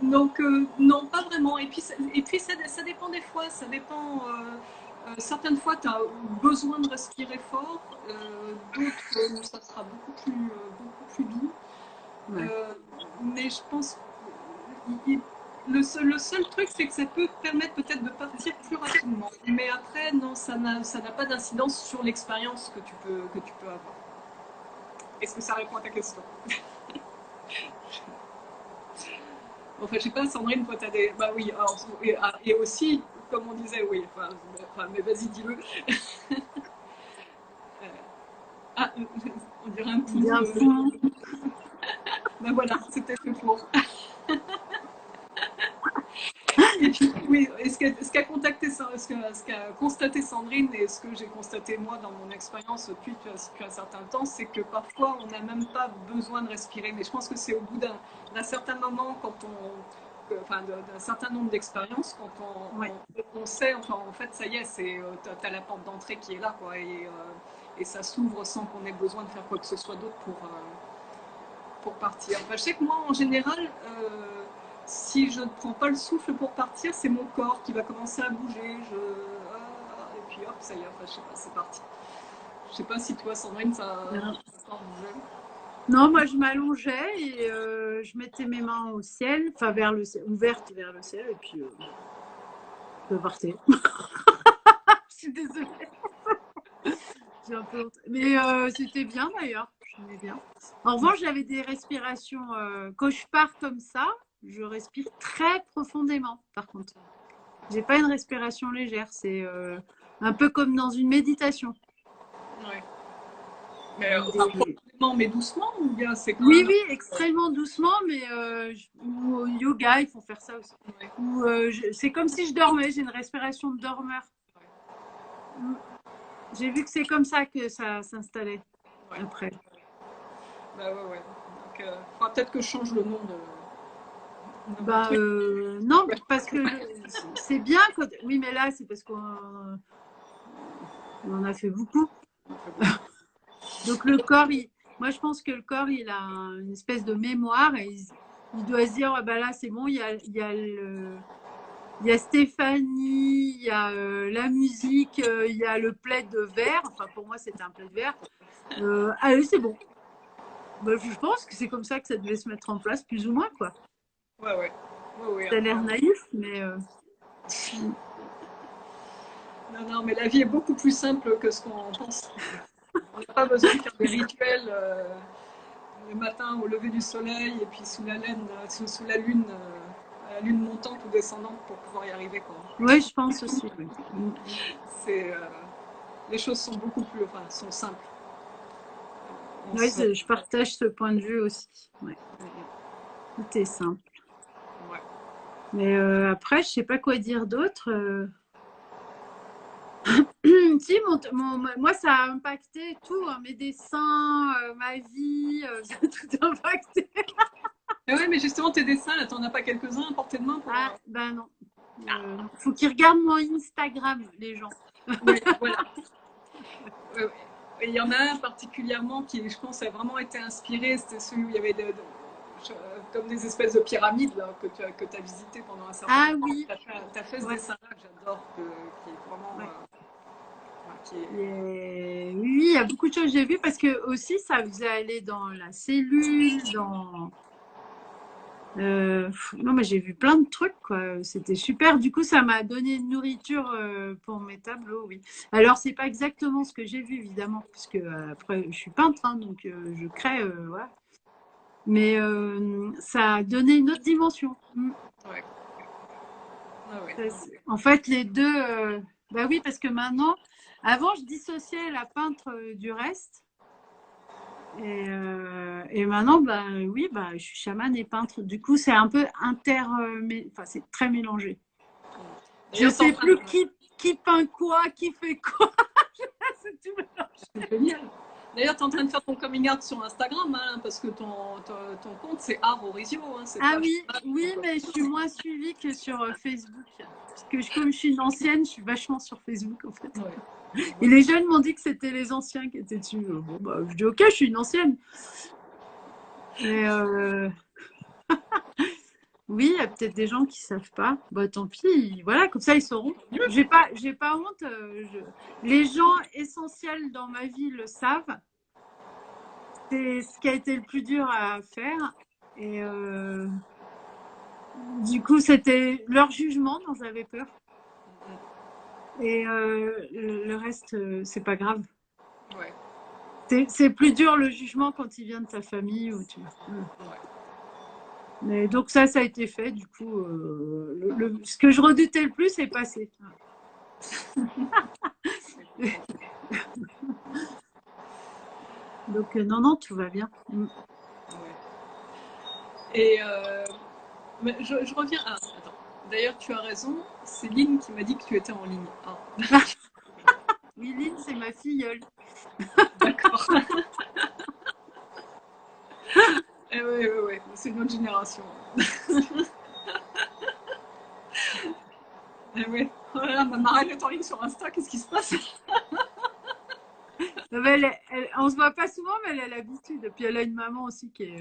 Donc non, pas vraiment. Et puis ça dépend des fois, ça dépend. Certaines fois, tu as besoin de respirer fort, d'autres, ça sera beaucoup plus doux. Ouais. Euh, mais je pense le seul truc, c'est que ça peut te permettre peut-être de partir plus rapidement. Mais après, non, ça n'a pas d'incidence sur l'expérience que tu peux avoir. Est-ce que ça répond à ta question? Enfin, je sais pas, Sandrine, toi, t'as des. Bah oui, alors, et aussi, comme on disait, oui, enfin mais vas-y, dis-le. Ah, on dirait un Il y pouls. a un fond. Ben voilà, c'était fait pour. Et puis, oui, ce qu'a constaté Sandrine et ce que j'ai constaté moi dans mon expérience depuis un certain temps, c'est que parfois on n'a même pas besoin de respirer. Mais je pense que c'est au bout d'un certain moment, enfin d'un certain nombre d'expériences, quand Ouais. on sait, enfin en fait ça y est, t'as la porte d'entrée qui est là, quoi, et ça s'ouvre sans qu'on ait besoin de faire quoi que ce soit d'autre pour partir. Enfin, je sais que moi, en général, si je ne prends pas le souffle pour partir, c'est mon corps qui va commencer à bouger. Et puis hop, ça y est, enfin, je sais pas, c'est parti. Je sais pas si toi, Sandrine, ça bougeait. Non, moi je m'allongeais et je mettais mes mains au ciel, enfin vers le ciel, ouvertes vers le ciel, et puis je partais. Je suis désolée, j'ai un peu honte. Mais c'était bien d'ailleurs, j'aimais bien. En revanche, j'avais des respirations. Quand je pars comme ça, je respire très profondément, par contre. J'ai pas une respiration légère, c'est un peu comme dans une méditation. Ouais. Mais Avec enfin, des... profondément, mais doucement, ou bien c'est quand Oui, même. oui, extrêmement doucement, mais ou au yoga, il faut faire ça aussi. Ouais. Ou c'est comme si je dormais, j'ai une respiration de dormeur. Mm. J'ai vu que c'est comme ça que ça s'installait Ouais. après. Bah ouais, ouais. Donc, faudra peut-être que je change le nom de mon Bah truc. non, Ouais. parce que c'est bien quand... Oui, mais là, c'est parce qu'on on en a fait beaucoup. Donc le corps, Moi, je pense que le corps, il a une espèce de mémoire et il doit se dire, ah bah là, c'est bon, il y a Stéphanie, il y a la musique, il y a le plaid vert. Enfin, pour moi, c'était un plaid vert. Allez, c'est bon. Bah, je pense que c'est comme ça que ça devait se mettre en place, plus ou moins, quoi. Ouais, ouais. Ouais, ouais, Ça a l'air naïf, mais non, non, mais la vie est beaucoup plus simple que ce qu'on pense. On n'a pas besoin de faire des rituels le matin au lever du soleil et puis sous la lune, à la lune montante ou descendante pour pouvoir y arriver, quoi. oui, je pense aussi. Oui, C'est, les choses sont beaucoup plus, enfin, sont simples. On oui, se- je partage ce point de vue aussi. Ouais, tout est simple. ouais. Mais après, je sais pas quoi dire d'autre. Si, moi, ça a impacté tout, hein, mes dessins, ma vie, ça a tout impacté. Mais ouais, mais justement, tes dessins, là, t'en as pas quelques-uns à portée de main pour. Ah, ben non. Non. Faut qu'ils regardent mon Instagram, les gens. Oui, voilà. Ouais. Et il y en a un particulièrement qui, je pense, a vraiment été inspiré. C'était celui où il y avait comme des espèces de pyramides là, que tu as visité pendant un certain Ah temps. oui, Tu as fait ce ouais, dessin-là que j'adore, qui est vraiment. ouais. Qui est... Oui, il y a beaucoup de choses que j'ai vues parce que aussi, ça faisait aller dans la cellule, dans... non, mais j'ai vu plein de trucs, quoi. C'était super. Du coup, ça m'a donné une nourriture pour mes tableaux, oui. Alors, c'est pas exactement ce que j'ai vu, évidemment, puisque après, je suis peintre, hein, donc je crée, voilà. Mais ça a donné une autre dimension. Ouais. Ah ouais. En fait, les deux, bah oui, parce que maintenant, avant, je dissociais la peintre du reste. Et maintenant, bah oui, bah, je suis chamane et peintre. Du coup, c'est un peu enfin, c'est très mélangé. Je D'ailleurs, sais plus qui peint quoi, qui fait quoi. C'est tout mélangé. c'est génial. D'ailleurs, tu es en train de faire ton coming out sur Instagram, hein, parce que ton compte, c'est Art Orisio. Hein, c'est Ah pas. oui, oui, mais je suis moins suivie que sur Facebook. Parce que comme je suis une ancienne, je suis vachement sur Facebook, en fait. Ouais. Et les jeunes m'ont dit que c'était les anciens qui étaient dessus. Bon, bah, je dis, ok, je suis une ancienne. Mais oui, il y a peut-être des gens qui savent pas. Bah, tant pis, voilà, comme ça, ils sauront. J'ai pas honte. Les gens essentiels dans ma vie le savent. C'est ce qui a été le plus dur à faire. Et du coup, c'était leur jugement dont j'avais peur. Et le reste, c'est pas grave. Ouais. C'est plus dur le jugement quand il vient de ta famille. Voilà. Ouais. Mais donc ça a été fait. Du coup, ce que je redoutais le plus est passé. Donc non, non, tout va bien. Ouais. Et mais je reviens. Ah, attends. D'ailleurs, tu as raison. C'est Lynn qui m'a dit que tu étais en ligne. Ah, Oui, Lynn, c'est ma filleule. d'accord. Eh oui, oui, oui. C'est une autre génération. Eh oui. Voilà, ma marraine est en ligne sur Insta. Qu'est-ce qui se passe? On se voit pas souvent, mais elle a l'habitude. Puis elle a une maman aussi qui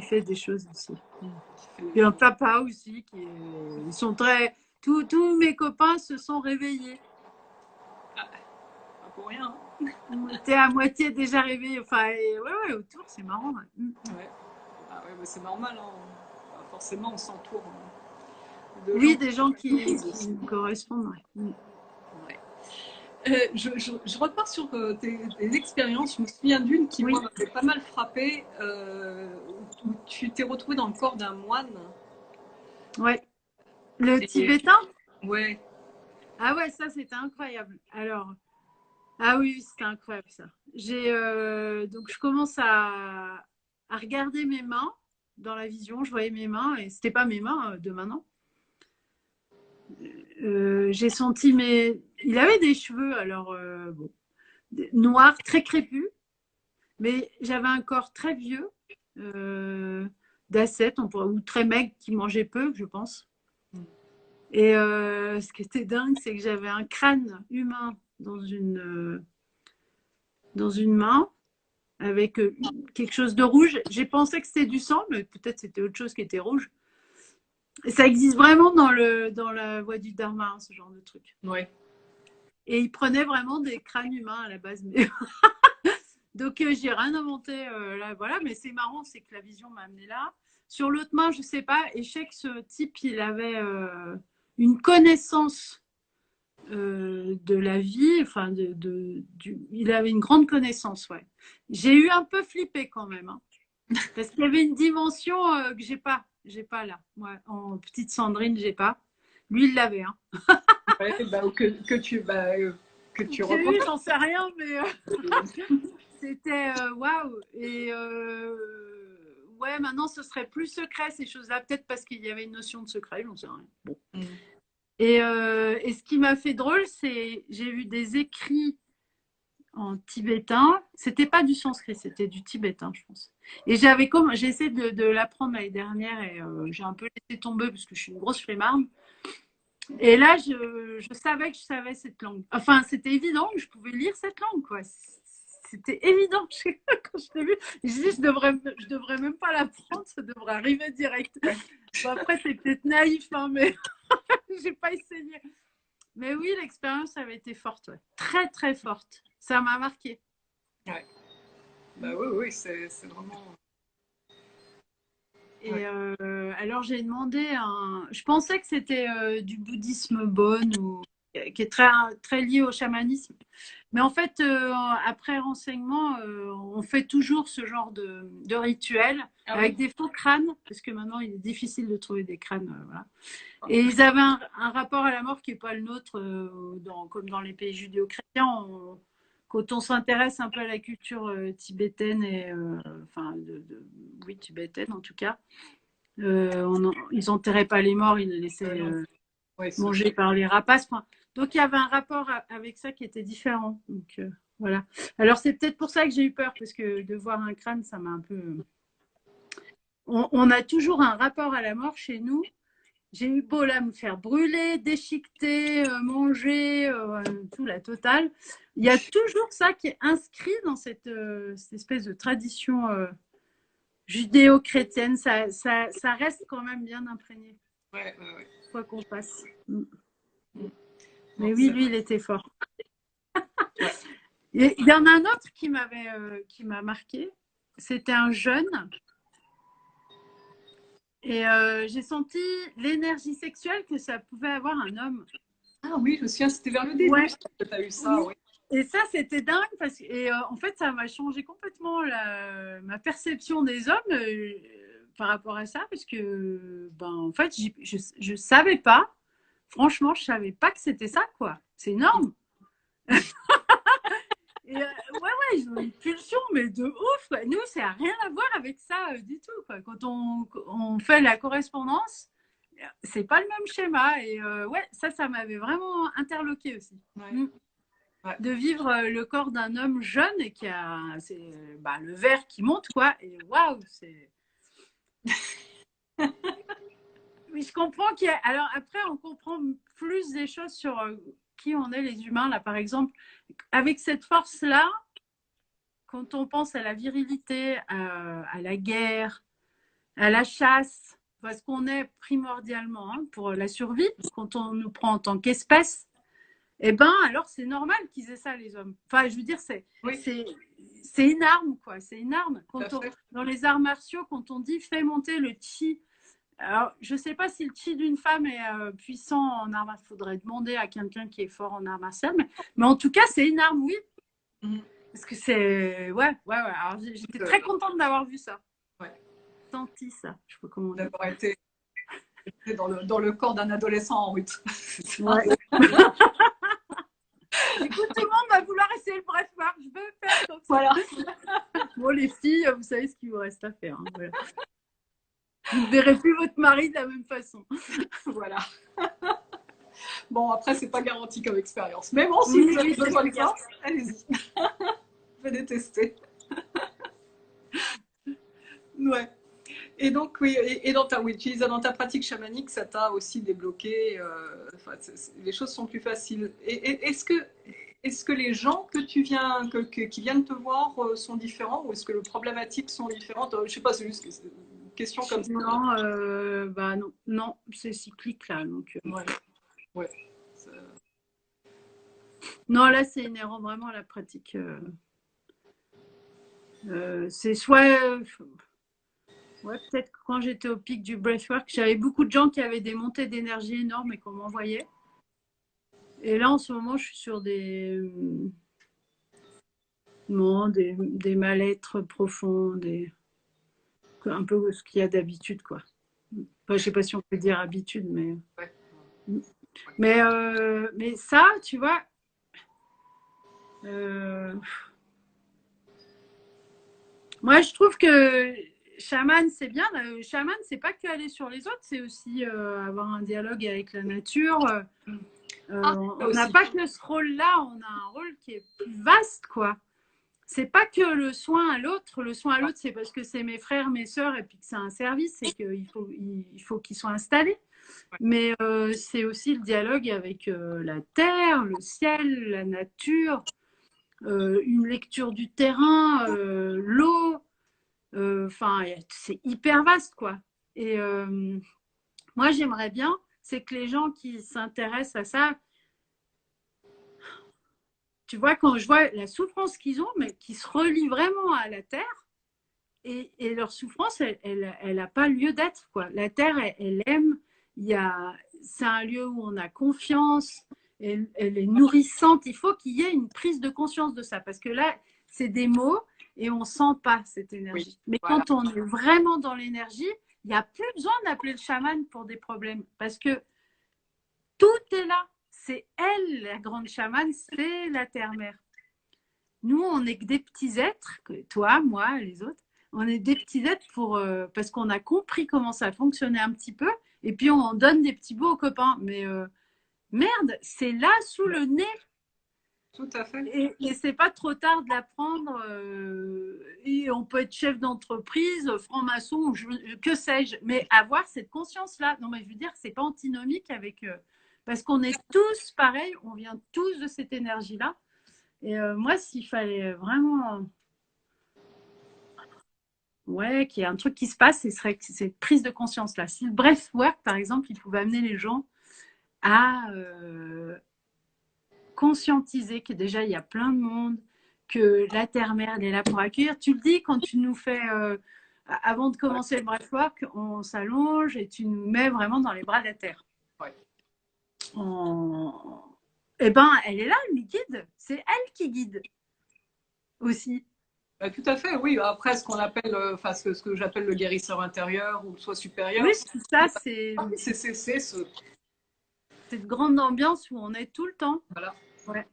fait des choses aussi. Puis un papa aussi ils sont très. Tous mes copains se sont réveillés. Pas pour rien. T'es à moitié déjà réveillé. Enfin, ouais, autour, c'est marrant. Ouais. Ouais. Ah ouais, mais c'est normal. Hein. Bah, forcément, on s'entoure de gens Oui, des gens qui aussi. me correspondent. Ouais. Ouais. Je repars sur tes expériences. Je me souviens d'une qui, Oui, moi, m'avait pas mal frappée, où tu t'es retrouvé dans le corps d'un moine. ouais. Le Et, tibétain? ouais, Ah ouais, ça c'était incroyable. Alors, ah oui, c'était incroyable ça. Donc je commence à regarder mes mains dans la vision. Je voyais mes mains et c'était pas mes mains de maintenant. J'ai senti Il avait des cheveux alors bon, noirs, très crépus, mais j'avais un corps très vieux, d'ascète, ou très maigre, qui mangeait peu, je pense. Et ce qui était dingue, c'est que j'avais un crâne humain dans une main, avec quelque chose de rouge. J'ai pensé que c'était du sang, mais peut-être c'était autre chose qui était rouge. Et ça existe vraiment dans la voie du Dharma, hein, ce genre de truc. Ouais. Et ils prenaient vraiment des crânes humains à la base. Mais... Donc, j'ai rien inventé là, voilà. Mais c'est marrant, c'est que la vision m'a amené là. Sur l'autre main, je sais pas. Et je sais que ce type, il avait une connaissance de la vie. Enfin, il avait une grande connaissance, ouais. J'ai eu un peu flippé quand même, hein, parce qu'il y avait une dimension que j'ai pas là. Moi, en petite Sandrine, j'ai pas. Lui, il l'avait, hein. Ouais, bah, que tu J'ai eu, reprends. j'en sais rien, mais c'était waouh. Et ouais, maintenant, ce serait plus secret ces choses-là. Peut-être parce qu'il y avait une notion de secret, j'en sais rien. Bon. Et ce qui m'a fait drôle, c'est j'ai vu des écrits en tibétain. C'était pas du sanskrit, c'était du tibétain, je pense. Et j'ai essayé de l'apprendre l'année dernière et j'ai un peu laissé tomber parce que je suis une grosse flemmarde. Et là, je savais que je savais cette langue. Enfin, c'était évident que je pouvais lire cette langue, quoi. C'était évident quand je l'ai vu. Je dis, je devrais même pas l'apprendre, ça devrait arriver direct. Bon, après, c'est peut-être naïf, hein, mais j'ai pas essayé. Mais oui, l'expérience avait été forte, ouais. Très, très forte. Ça m'a marqué. Ouais. Bah oui, c'est vraiment. Et Ouais. alors, j'ai demandé je pensais que c'était du bouddhisme Bon ou qui est très, très lié au chamanisme. Mais en fait, après renseignement, on fait toujours ce genre de rituel Ah avec oui. des faux crânes, parce que maintenant, il est difficile de trouver des crânes. Voilà. Et ils avaient un rapport à la mort qui n'est pas le nôtre, comme dans les pays judéo-chrétiens. Quand on s'intéresse un peu à la culture tibétaine, enfin, oui, tibétaine en tout cas, ils n'enterraient pas les morts, ils les laissaient Ouais, manger par les rapaces. Enfin, donc il y avait un rapport avec ça qui était différent. Donc voilà. Alors c'est peut-être pour ça que j'ai eu peur, parce que de voir un crâne, ça m'a un peu. On a toujours un rapport à la mort chez nous. J'ai eu beau là me faire brûler, déchiqueter, manger, tout la totale. Il y a toujours ça qui est inscrit dans cette espèce de tradition judéo-chrétienne. Ça reste quand même bien imprégné, ouais, ouais. quoi qu'on fasse. Mm. Mais Non, oui, c'est lui, vrai. il était fort. Ouais. Et il y en a un autre qui m'a marqué. C'était un jeune. Et j'ai senti l'énergie sexuelle que ça pouvait avoir un homme. Ah oui, je me souviens, c'était vers le début Ouais, que tu as eu ça, oui. oui. Et ça, c'était dingue en fait, ça m'a changé complètement ma perception des hommes par rapport à ça, parce que, ben, en fait, je savais pas. Franchement, je savais pas que c'était ça, quoi. C'est énorme. Et ouais, ils ont une pulsion, mais de ouf, quoi. Nous, ça n'a rien à voir avec ça du tout, quoi. Quand on fait la correspondance, c'est pas le même schéma. Et ouais, ça m'avait vraiment interloqué aussi. Ouais. Mm. Ouais. De vivre le corps d'un homme jeune et c'est bah, le verre qui monte, quoi. Et waouh, c'est. Oui, je comprends qu'il y a. Alors après, on comprend plus des choses sur qui on est les humains, là, par exemple. Avec cette force-là, quand on pense à la virilité, à la guerre, à la chasse, parce qu'on est primordialement pour la survie, quand on nous prend en tant qu'espèce, eh ben alors c'est normal qu'ils aient ça, les hommes. Enfin, je veux dire, Oui, c'est une arme, quoi. C'est une arme. tout à fait. Dans les arts martiaux, quand on dit fais monter le chi, alors je ne sais pas si le chi d'une femme est puissant en arts martiaux. Il faudrait demander à quelqu'un qui est fort en arts martiaux, mais en tout cas, c'est une arme, oui. Mm. Parce que c'est. Ouais. Alors j'étais très contente d'avoir vu ça. Ouais. Senti ça, je sais pas comment on dit. D'avoir été dans le corps d'un adolescent en route. Ouais. Du coup, tout le monde va vouloir essayer le bref marche. Je veux faire comme ça. Voilà. Bon, les filles, vous savez ce qu'il vous reste à faire. Hein, voilà. Vous ne verrez plus votre mari de la même façon. Voilà. Bon, après, c'est pas garanti comme expérience. Mais bon, si Oui, vous avez besoin de clair. ça, allez-y. Venez tester. Ouais. Et donc, oui, et oui, tu disais dans ta pratique chamanique, ça t'a aussi débloqué. Les choses sont plus faciles. Est-ce que est-ce que les gens que tu viens, qui viennent te voir sont différents ou est-ce que les problématiques sont différentes? Je sais pas, c'est juste une question comme ça. Non, bah non, non, c'est cyclique là. Donc, Ouais, ouais. non, là, c'est inhérent vraiment à la pratique. C'est soit, ouais, peut-être que quand j'étais au pic du breathwork, j'avais beaucoup de gens qui avaient des montées d'énergie énormes et qu'on m'envoyait. Et là, en ce moment, je suis sur non, des mal-être profonds, un peu ce qu'il y a d'habitude, quoi. Enfin, je sais pas si on peut dire habitude, mais Ouais. mais ça, tu vois, moi, je trouve que chaman, c'est bien. Chaman, c'est pas que aller sur les autres, c'est aussi avoir un dialogue avec la nature. On n'a pas que ce rôle-là, on a un rôle qui est plus vaste, quoi. C'est pas que le soin à l'autre. Le soin à l'autre, c'est parce que c'est mes frères, mes sœurs, et puis que c'est un service, et qu'il faut qu'ils soient installés. Mais c'est aussi le dialogue avec la terre, le ciel, la nature, une lecture du terrain, l'eau. Enfin, c'est hyper vaste, quoi. Et moi, j'aimerais bien, c'est que les gens qui s'intéressent à ça, tu vois, quand je vois la souffrance qu'ils ont, mais qui se relient vraiment à la terre, et leur souffrance, elle n'a pas lieu d'être, quoi. La terre, elle aime, c'est un lieu où on a confiance, elle est nourrissante. Il faut qu'il y ait une prise de conscience de ça, parce que là, c'est des mots et on sent pas cette énergie. Oui, Mais voilà. quand on est vraiment dans l'énergie, il n'y a plus besoin d'appeler le chaman pour des problèmes, parce que tout est là. C'est elle, la grande chamane, c'est la terre-mère. Nous, on n'est que des petits êtres, toi, moi, les autres. On est des petits êtres parce qu'on a compris comment ça fonctionnait un petit peu. Et puis, on donne des petits bouts aux copains. Mais merde, c'est là, sous le nez. Tout à fait. Et c'est pas trop tard de l'apprendre. Et on peut être chef d'entreprise, franc-maçon, que sais-je. Mais avoir cette conscience-là. Non, mais je veux dire, c'est pas antinomique avec. Parce qu'on est tous pareils, on vient tous de cette énergie-là. Et moi, s'il fallait vraiment, ouais, qu'il y ait un truc qui se passe, ce serait cette prise de conscience-là. Si le breathwork, par exemple, il pouvait amener les gens à conscientiser que déjà, il y a plein de monde, que la terre-mère, elle est là pour accueillir. Tu le dis quand tu nous fais, avant de commencer le breathwork, on s'allonge et tu nous mets vraiment dans les bras de la terre. Ouais. Eh ben, elle est là, elle nous guide. C'est elle qui guide aussi. Tout à fait, oui. Après, ce qu'on appelle, enfin, ce que j'appelle le guérisseur intérieur ou le soi supérieur, Oui, tout ça, c'est cette grande ambiance où on est tout le temps. Voilà. Ouais.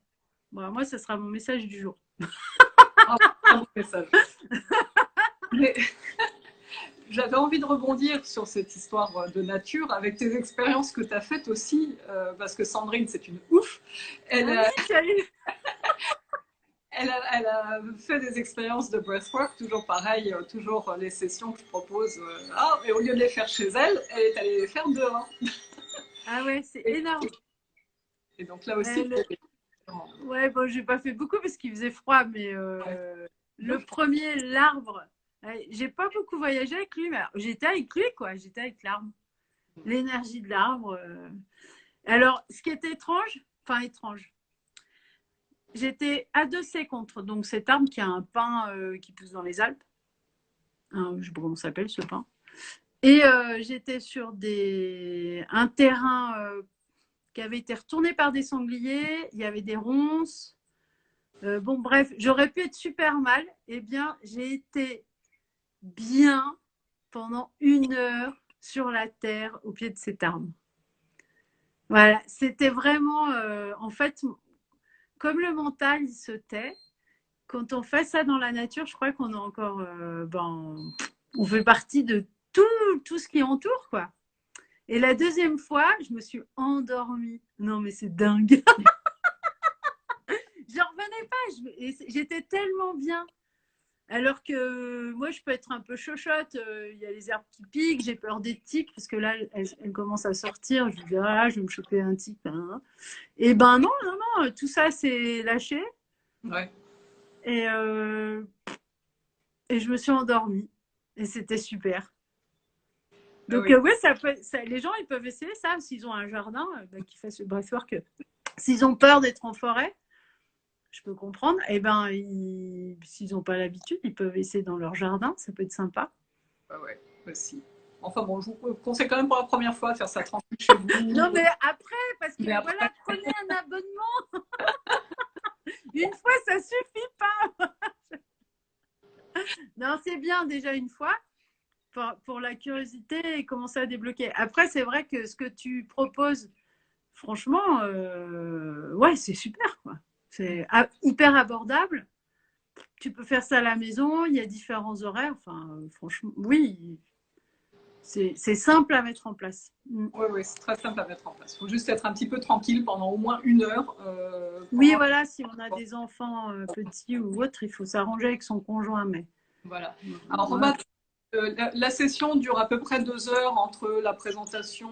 Bon, moi, ce sera mon message du jour. Un bon message. Mais j'avais envie de rebondir sur cette histoire de nature avec tes expériences que tu as faites aussi, parce que Sandrine, c'est une ouf. Elle a fait des expériences de breathwork, toujours pareil, toujours les sessions que je propose. Et au lieu de les faire chez elle, elle est allée les faire dehors. Ah ouais, c'est énorme. Et donc là aussi, ouais, bon, j'ai pas fait beaucoup parce qu'il faisait froid, mais le premier, l'arbre, j'ai pas beaucoup voyagé avec lui, mais j'étais avec lui, quoi. J'étais avec l'arbre. L'énergie de l'arbre. Alors, ce qui était étrange, enfin étrange, j'étais adossée contre donc cet arbre qui a un pin qui pousse dans les Alpes. Je ne sais pas comment ça s'appelle ce pin. Et j'étais sur un terrain qui avait été retourné par des sangliers. Il y avait des ronces. Bon, bref, j'aurais pu être super mal. Eh bien, j'ai été bien pendant 1 heure sur la terre au pied de cet arbre. Voilà, c'était vraiment, en fait, comme le mental, il se tait. Quand on fait ça dans la nature, je crois qu'on a encore, on fait partie de tout ce qui entoure, quoi. Et la deuxième fois, je me suis endormie. Non, mais c'est dingue. Je revenais pas. J'étais tellement bien. Alors que moi, je peux être un peu chochotte. Il y a les herbes qui piquent, j'ai peur des tiques, parce que là, elles commencent à sortir. Je me dis, ah, je vais me choper un tic. Hein. Et ben non, non, non, tout ça, c'est lâché. Ouais. Et, et je me suis endormie. Et c'était super. Ah Donc, oui. ouais, les gens, ils peuvent essayer ça s'ils ont un jardin, qu'ils fassent le breathwork. S'ils ont peur d'être en forêt, je peux comprendre. Et ben, s'ils n'ont pas l'habitude, ils peuvent essayer dans leur jardin. Ça peut être sympa. Ah ouais, aussi. Enfin bon, je vous conseille quand même pour la première fois de faire ça tranquille chez vous. Non, mais après, parce que Mais après, voilà, prenez un abonnement. Une fois, ça suffit pas. Non, c'est bien déjà une fois pour la curiosité et commencer à débloquer. Après, c'est vrai que ce que tu proposes, franchement, ouais, c'est super, quoi. C'est hyper abordable. Tu peux faire ça à la maison, il y a différents horaires. Enfin, franchement, oui, c'est simple à mettre en place. oui, oui, c'est très simple à mettre en place. Il faut juste être un petit peu tranquille pendant au moins 1 heure. Oui, voilà, si on a des enfants petits ou autres, il faut s'arranger avec son conjoint. Mais Voilà. Alors, voilà. remarque, la session dure à peu près 2 heures entre la présentation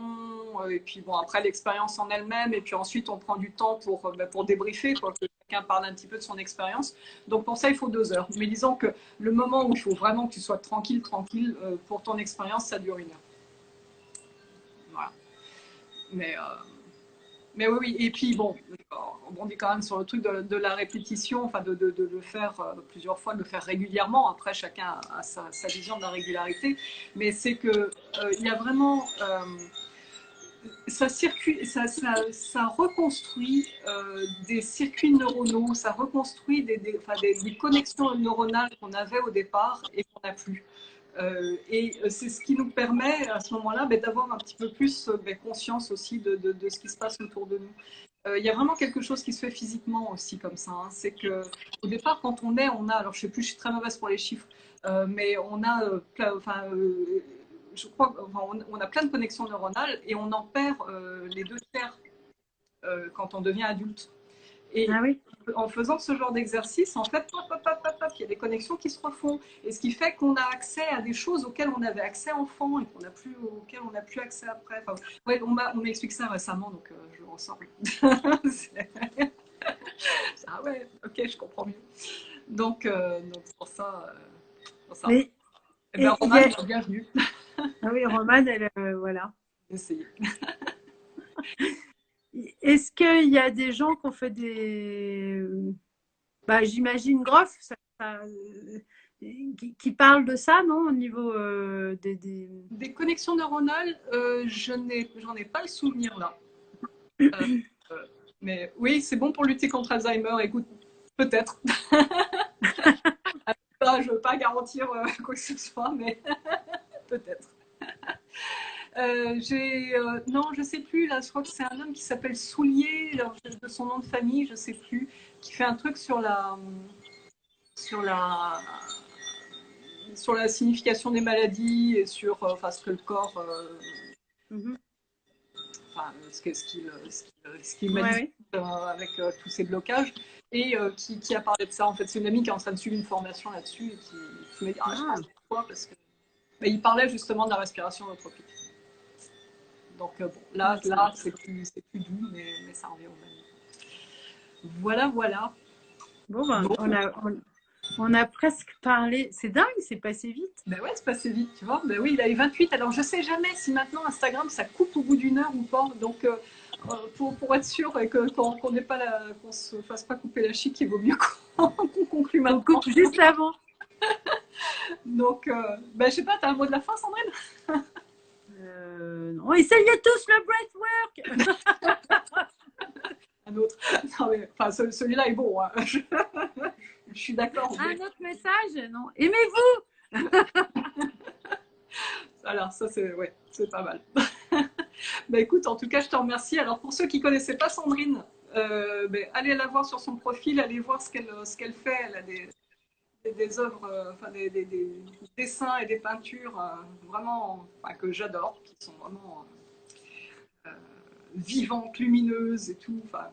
et puis bon, après l'expérience en elle-même. Et puis ensuite, on prend du temps pour débriefer, quoi, que chacun parle un petit peu de son expérience. Donc pour ça, il faut 2 heures. Mais disons que le moment où il faut vraiment que tu sois tranquille, pour ton expérience, ça dure 1 heure. Voilà. Mais, euh, mais oui, oui. Et puis bon, on rebondit quand même sur le truc de la répétition, enfin de le faire plusieurs fois, de le faire régulièrement. Après, chacun a sa vision de la régularité. Mais c'est que il y a vraiment ça reconstruit des circuits neuronaux, ça reconstruit des connexions neuronales qu'on avait au départ et qu'on n'a plus. Et c'est ce qui nous permet à ce moment-là d'avoir un petit peu plus conscience aussi de ce qui se passe autour de nous. Il y a vraiment quelque chose qui se fait physiquement aussi comme ça. Hein. C'est que au départ, quand on a, alors je sais plus, je suis très mauvaise pour les chiffres, mais on a je crois on a plein de connexions neuronales et on en perd les 2 tiers quand on devient adulte. Et Ah oui. en faisant ce genre d'exercice, en fait, il y a des connexions qui se refont. Et ce qui fait qu'on a accès à des choses auxquelles on avait accès enfant et auxquelles on n'a plus accès après. Enfin, ouais, on m'explique ça récemment, donc je le ressens. Ah ouais, ok, je comprends mieux. Donc pour ça. Pour ça. Mais, Eh bien, Roman, bienvenue. ah oui, Romane, elle, voilà. Essayez. Est-ce qu'il y a des gens qui ont fait des. Bah, j'imagine Groff, qui parlent de ça, non? Au niveau Des connexions neuronales, j'en ai pas le souvenir là. Mais oui, c'est bon pour lutter contre Alzheimer. Écoute, peut-être. Je ne veux pas garantir quoi que ce soit, mais peut-être. Non, je sais plus. Là, je crois que c'est un homme qui s'appelle Soulier, de son nom de famille, je sais plus, qui fait un truc sur la, sur la signification des maladies et sur ce que le corps, ce qu'il m'a dit avec tous ces blocages et qui a parlé de ça. En fait, c'est une amie qui est en train de suivre une formation là-dessus et qui m'a dit je pense que quoi parce que il parlait justement de la respiration holotropique. Donc bon, là c'est plus doux, mais ça revient au même. Voilà, voilà. Bon, ben, on a presque parlé. C'est dingue, c'est passé vite. Ben ouais, c'est passé vite, tu vois. Ben oui, il a eu 28. Alors je sais jamais si maintenant Instagram ça coupe au bout d'1 heure ou pas. Donc pour être sûr et qu'on n'ait pas qu'on se fasse pas couper la chic, il vaut mieux qu'on conclue maintenant. On coupe juste avant. Donc, ben, je sais pas, t'as un mot de la fin, Sandrine? Non, essayez tous le breathwork. Un autre. Non, mais, enfin, celui-là est bon. Hein. Je suis d'accord. Un autre message? Non. Aimez-vous. Alors, ça, c'est pas mal. Ben, écoute, en tout cas, je te remercie. Alors, pour ceux qui ne connaissaient pas Sandrine, allez la voir sur son profil, allez voir ce qu'elle fait. Elle a des œuvres, des dessins et des peintures vraiment que j'adore, qui sont vraiment vivantes, lumineuses et tout. Moi,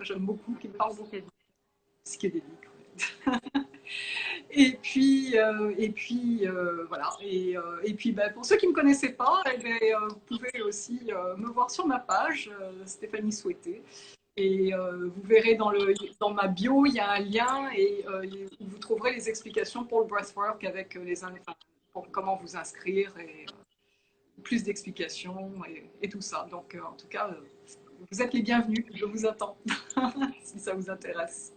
j'aime beaucoup, qui me parlent beaucoup. Psychédélique. Ouais. Voilà. Et puis pour ceux qui ne me connaissaient pas, eh ben, vous pouvez aussi me voir sur ma page, Stéphanie Souhaité. Et vous verrez dans ma bio, il y a un lien et où vous trouverez les explications pour le breathwork avec pour comment vous inscrire et plus d'explications et tout ça. Donc, en tout cas, vous êtes les bienvenus. Je vous attends si ça vous intéresse.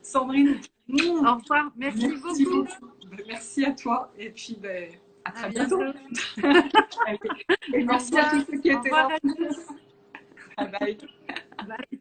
Sandrine, au revoir. Merci beaucoup. Merci à toi. Et puis, à très bientôt. Et merci à tous ceux qui étaient là. Bye bye. Bye bye. Bye.